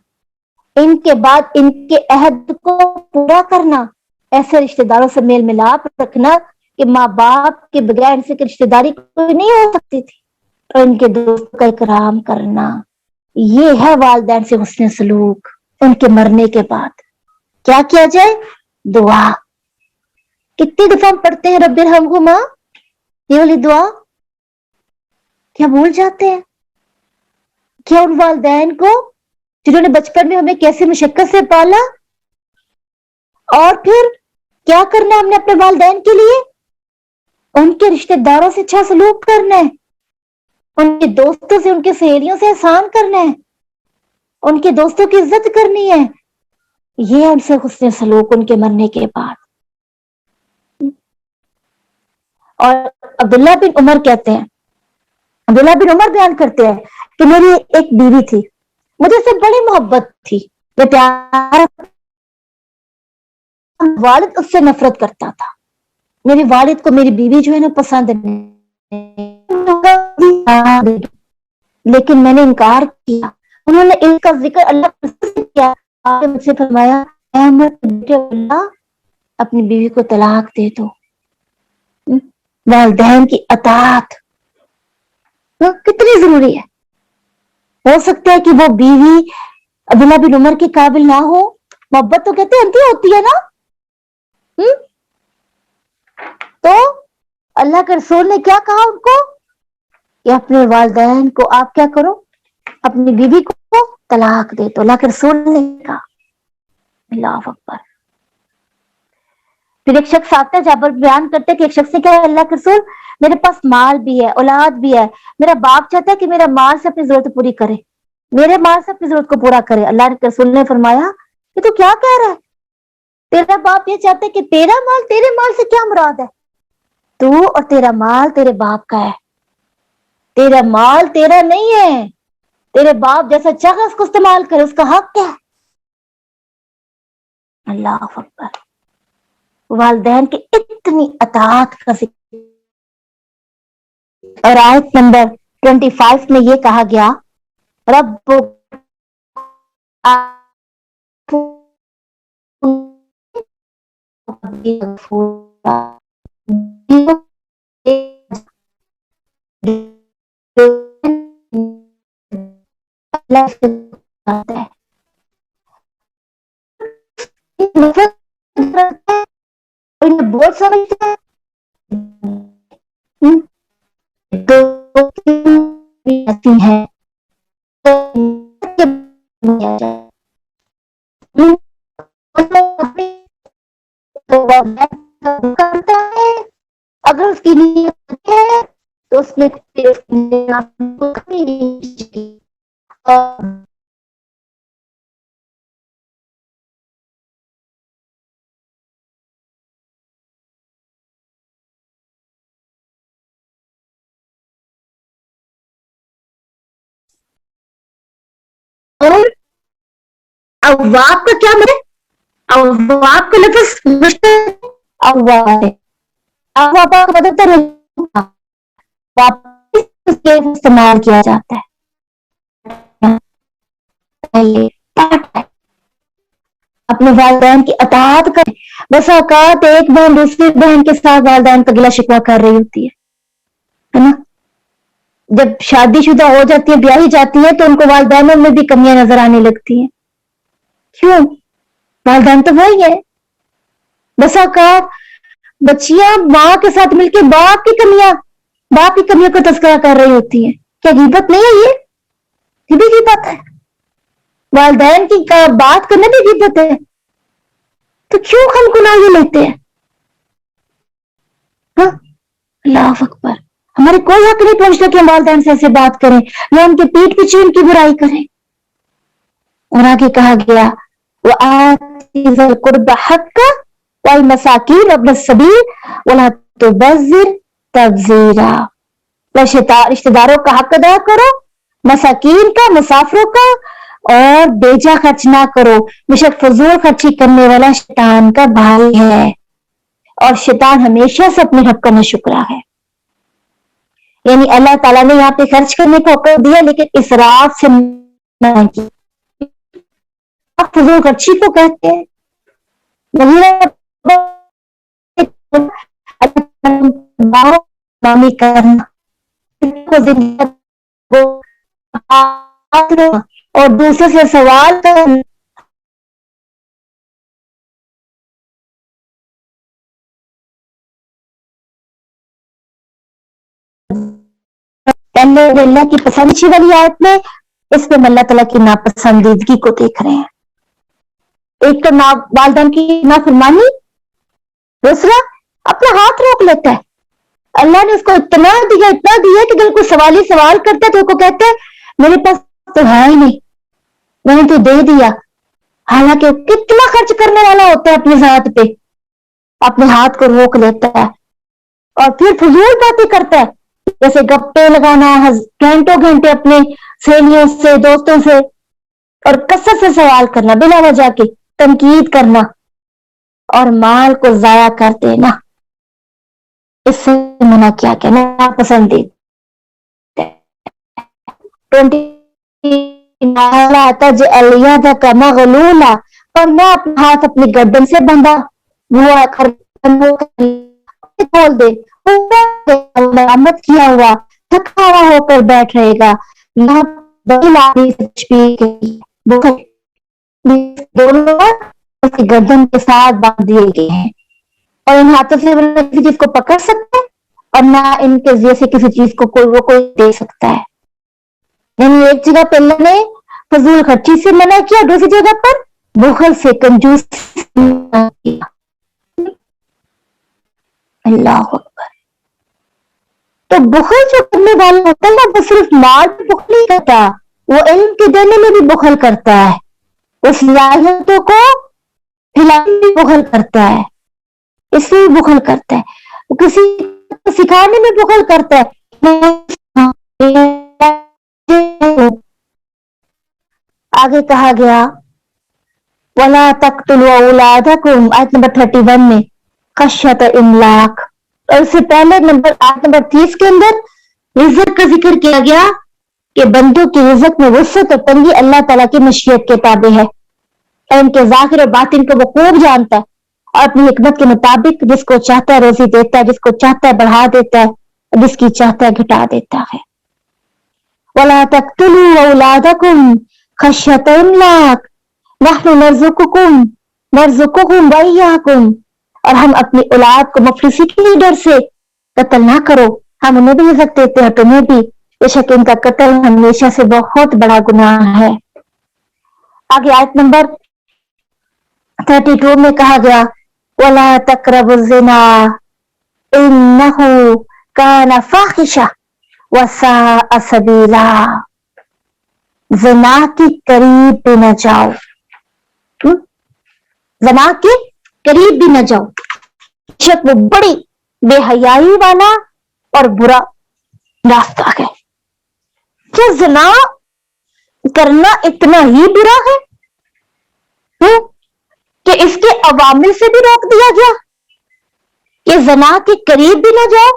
ان کے بعد ان کے عہد کو پورا کرنا, ایسے رشتہ داروں سے میل ملاپ رکھنا کہ ماں باپ کے بغیر ان سے رشتہ داری کوئی نہیں ہو سکتی تھی, اور ان کے دوستوں کا اکرام کرنا. یہ ہے والدین سے حسن سلوک. ان کے مرنے کے بعد کیا کیا جائے؟ دعا. کتنی دفعہ ہم پڑھتے ہیں رب ارحمہما, یہ والی دعا کیا بھول جاتے ہیں؟ کیا ان والدین کو جنہوں نے بچپن میں ہمیں کیسے مشقت سے پالا, اور پھر کیا کرنا ہے ہم نے اپنے والدین کے لیے؟ ان کے رشتہ داروں سے اچھا سلوک کرنا ہے, ان کے دوستوں سے, ان کے سہیلیوں سے احسان کرنا ہے, ان کے دوستوں کی عزت کرنی ہے. یہ ان سے حسن سلوک ان کے مرنے کے بعد. اور عبداللہ بن عمر کہتے ہیں, عبداللہ بن عمر بیان کرتے ہیں کہ میری ایک بیوی تھی, مجھے سے بڑی محبت تھی, میں پیار, والد اس سے نفرت کرتا تھا. میرے والد کو میری بیوی جو ہے نا پسند نہیں, لیکن میں نے انکار کیا. انہوں نے ان کا ذکر اللہ سے کیا. آپ نے مجھ سے فرمایا اللہ اپنی بیوی کو طلاق دے دو. والدین کی اطاعت کتنی ضروری ہے. ہو سکتا ہے کہ وہ بیوی عبداللہ بن عمر کے قابل نہ ہو, محبت تو کہتے ہیں انتی ہوتی ہے نا, تو اللہ کے رسول نے کیا کہا ان کو کہ اپنے والدین کو آپ کیا کرو, اپنی بیوی کو طلاق دے. تو اللہ کے رسول نے کہا. اللہ اکبر. پھر ایک شخص آتا ہے, جابر بیان کرتے کہ ایک شخص نے کہا اللہ کے رسول میرے پاس مال بھی ہے, اولاد بھی ہے, میرا باپ چاہتا ہے کہ میرا مال سے اپنی ضرورت پوری کرے, میرے مال سے اپنی ضرورت کو پورا کرے. اللہ کے رسول نے فرمایا کہ تو کیا کہہ رہا ہے, تیرا باپ یہ چاہتا ہے کہ تیرا مال, تیرے مال سے کیا مراد ہے؟ تو اور تیرا مال تیرے باپ کا ہے, تیرا مال تیرا نہیں ہے, تیرے باپ جیسا چاہے اس کو استعمال کرے, اس کا حق ہے. اللہ اکبر. والدین کی اتنی اطاعت کا ذکر. اور آیت نمبر 25 میں یہ کہا گیا رب بہت سمجھتے ہیں اگر اس کی نیت ہے تو اس میں اواب کا کیا مطلب؟ اواب کا لفظ اواب ہے, اواب کا مطلب استعمال کیا جاتا ہے. اپنے والدین کی اطاعت کریں. بس اوقات ایک بہن دوسری بہن کے ساتھ والدین کا گلا شکوہ کر رہی ہوتی ہے نا, جب شادی شدہ ہو جاتی ہے, بیاہی جاتی ہے, تو ان کو والدینوں میں بھی کمیاں نظر آنے لگتی ہیں. کیوں؟ والدین تو وہی ہے. بس اوقات بچیاں ماں کے ساتھ مل کے باپ کی کمیوں کا تذکرہ کر رہی ہوتی ہیں. کیا غیبت نہیں ہے؟ یہ بھی غیبت ہے. والدین کی بات کرنا بھی غیبت ہے. تو کیوں ہم گناہ یہ لیتے ہیں؟ اللہ اکبر. ہمارے کوئی حق نہیں پہنچتا کہ ہم والدین سے ایسے بات کریں یا ان کے پیٹ پیچھے ان کی برائی کریں. اور آگے کہا گیا وَآتِ ذِي الْقُرْبَى حَقَّهُ وَالْمَسَاكِينَ وَابْنَ السَّبِيلِ وَلَا تُبَذِّرْ تَبْذِيرًا. رشتہ داروں کا حق ادا کرو, مساکین کا, مسافروں کا, اور بیجا خرچ نہ کرو, بے شک فضول خرچی کرنے والا شیطان کا بھائی ہے, اور شیطان ہمیشہ سے اپنے رب کا ناشکرا ہے. یعنی اللہ تعالیٰ نے یہاں پہ خرچ کرنے کا حکم دیا لیکن اسراف سے منع کیا۔ فضول خرچی کو کہتے ہیں اور دوسرے سے سوال کرنا، اللہ کی پسندیدگی والی آیت میں اس میں اللہ تعالیٰ کی ناپسندیدگی کو دیکھ رہے ہیں۔ ایک تو والدین کی نافرمانی، دوسرا اپنا ہاتھ روک لیتا ہے۔ اللہ نے اس کو اتنا دیا کہ اگر کوئی سوال ہی سوال کرتا ہے تو کو کہتا ہے میرے پاس تو ہے ہی نہیں، میں نے تو دے دیا، حالانکہ کتنا خرچ کرنے والا ہوتا ہے اپنے ذات پہ، اپنے ہاتھ کو روک لیتا ہے اور پھر فضول باتیں کرتا ہے، جیسے گپے لگانا، گھنٹوں گھنٹے اپنے سہیلیوں سے دوستوں سے اور کثرت سے سوال کرنا، بلا وجہ کی تنقید کرنا اور مال کو ضائع کر دینا، اس سے منع کیا کہ ناپسندید مغلولا، اور میں اپنا ہاتھ اپنی گردن سے بندھا ہوا کھول دے، مرمت کیا ہوا تھکا ہوا ہو کر بیٹھ رہے گا، دونوں اس کی گردن کے ساتھ باندھ دیے گئے ہیں اور ان ہاتھوں سے کسی چیز کو پکڑ سکتا ہے اور نہ ان کے ذریعے سے کسی چیز کو کوئی دے سکتا ہے۔ یعنی ایک جگہ پہ اللہ نے فضول خرچی سے منع کیا، دوسری جگہ پر بخل سے، کنجوسی سے منع کیا۔ اللہ اکبر۔ تو بخل جو کرنے والا ہوتا ہے نا، وہ صرف مال میں بخل نہیں کرتا، وہ علم کے دینے میں بھی بخل کرتا ہے، اس صلاحیتوں کو پھیلانے میں بخل کرتا ہے، اس میں بھی بخل کرتا ہے، وہ کسی کو سکھانے میں بخل کرتا ہے۔ آگے کہا گیا وَلَا تَقْتُلُوا أَوْلَادَكُمْ، آیت نمبر 31 میں خشیۃ املاق، اور اس سے پہلے آیت نمبر 30 کے اندر رزق کا ذکر کیا گیا کہ بندوں کی رزق میں وسعت اور تنگی اللہ تعالیٰ کی مشیت کے تابع ہے اور ان کے ظاہر اور باطن کو وہ خوب جانتا ہے اور اپنی حکمت کے مطابق جس کو چاہتا ہے روزی دیتا ہے، جس کو چاہتا ہے بڑھا دیتا ہے اور جس کی چاہتا ہے گھٹا دیتا ہے۔ وَلَا تَقْتُلُوا أَوْلَادَكُمْ خَشْيَةَ إِمْلَاقٍ نَحْنُ نَرْزُقُهُمْ وَإِيَّاكُمْ، اور ہم اپنی اولاد کو مفلسی کے ڈر سے قتل نہ کرو، ہم انہیں بھی رزق دیتے ہیں تمہیں بھی، بے شک ان کا قتل ہمیشہ سے بہت بڑا گناہ ہے۔ آگے آیت نمبر 32 میں کہا گیا وَلَا تَقْرَبُوا الزِّنَا إِنَّهُ كَانَ فَاحِشَةً وَسَاءَ سَبِيلًا، زنا کے قریب بھی نہ جاؤ، زنا کے قریب بھی نہ جاؤ، شک وہ بڑی بے حیائی والا اور برا راستہ ہے۔ کیا زنا کرنا اتنا ہی برا ہے کہ اس کے عوامل سے بھی روک دیا گیا کہ زنا کے قریب بھی نہ جاؤ؟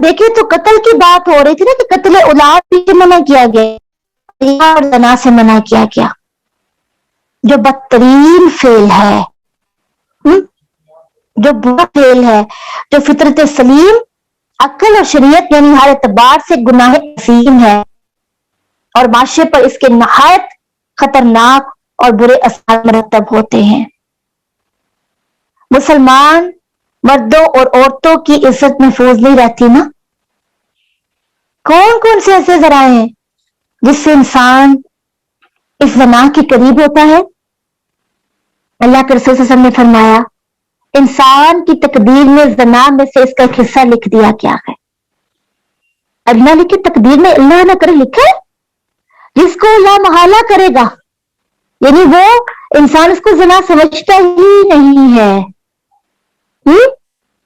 دیکھیں تو قتل کی بات ہو رہی تھی نا کہ قتل اولاد بھی منع کیا گیا اور زنا سے منع کیا گیا، جو بدترین فعل ہے، جو برا فعل ہے، جو فطرت سلیم، عقل اور شریعت یعنی ہر اعتبار سے گناہ عظیم ہے اور معاشرے پر اس کے نہایت خطرناک اور برے اثرات مرتب ہوتے ہیں۔ مسلمان مردوں اور عورتوں کی عزت محفوظ نہیں رہتی نا۔ کون کون سے ایسے ذرائع ہیں جس سے انسان اس زنا کے قریب ہوتا ہے؟ اللہ کے رسول صلی اللہ علیہ وسلم نے فرمایا انسان کی تقدیر میں زنا میں سے اس کا ایک حصہ لکھ دیا گیا ہے۔ اب نہ لکھے تقدیر میں اللہ نہ کرے لکھے، جس کو اللہ محالہ کرے گا، یعنی وہ انسان اس کو زنا سمجھتا ہی نہیں ہے،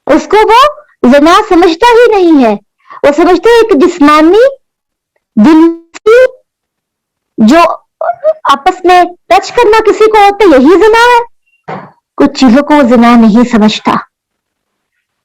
اس کو وہ زنا سمجھتا ہی نہیں ہے، وہ سمجھتا ہے ایک جسمانی دل جو آپس میں ٹچ کرنا کسی کو ہوتا ہے یہی زنا ہے، کچھ چیزوں کو وہ زنا نہیں سمجھتا۔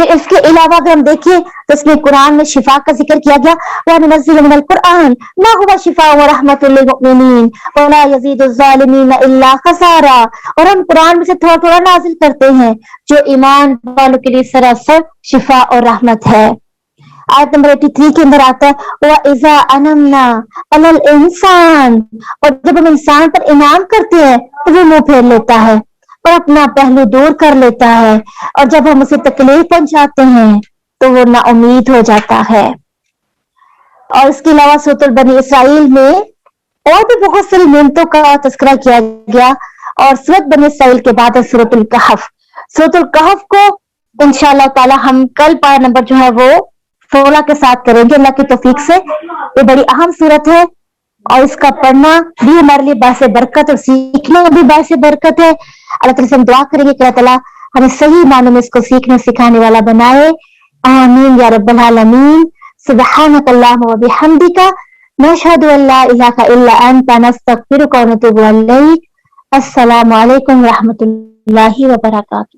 پھر اس کے علاوہ اگر ہم دیکھیں تو اس میں قرآن میں شفا کا ذکر کیا گیا وَنُنَزِّلُ مِنَ الْقُرْآنِ مَا هُوَ شِفَاءٌ وَرَحْمَةٌ لِلْمُؤْمِنِينَ وَلَا يَزِيدُ الظَّالِمِينَ إِلَّا خَسَارًا، اور ہم قرآن میں سے تھوڑا تھوڑا نازل کرتے ہیں جو ایمان والوں کے لیے سراسر شفا اور رحمت ہے۔ آیت نمبر 83 کے اندر آتا ہے وَإِذَا أَنَمْنَا عَلَى الْإِنسَانِ، اور جب ہم انسان پر انعام کرتے ہیں تو وہ منہ پھیر لیتا ہے اور اپنا پہلو دور کر لیتا ہے، اور جب ہم اسے تکلیف پہنچاتے ہیں تو وہ نا امید ہو جاتا ہے۔ اور اس کے علاوہ سورۃ بنی اسرائیل میں اور بھی بہت ساری نعمتوں کا تذکرہ کیا گیا، اور سورۃ بنی اسرائیل کے بعد ہے سورۃ الکہف۔ سورۃ الکہف کو انشاءاللہ تعالی ہم کل پارہ نمبر جو ہے وہ 16 کے ساتھ کریں گے اللہ کی توفیق سے۔ یہ بڑی اہم سورت ہے اور اس کا پڑھنا بھی ہمارے لیے باعث برکت اور سیکھنا بھی باعث برکت ہے۔ اللہ تعالیٰ سے ہم دعا کریں گے کہ اللہ تعالیٰ ہمیں صحیح معنوں میں اس کو سیکھنے سکھانے والا بنائے، آمین یا رب العالمین۔ سبحانک اللہم و بحمدک نشہد ان لا الہ الا انت نستغفرک و نتوب الیک۔ السلام علیکم ورحمۃ اللہ وبرکاتہ۔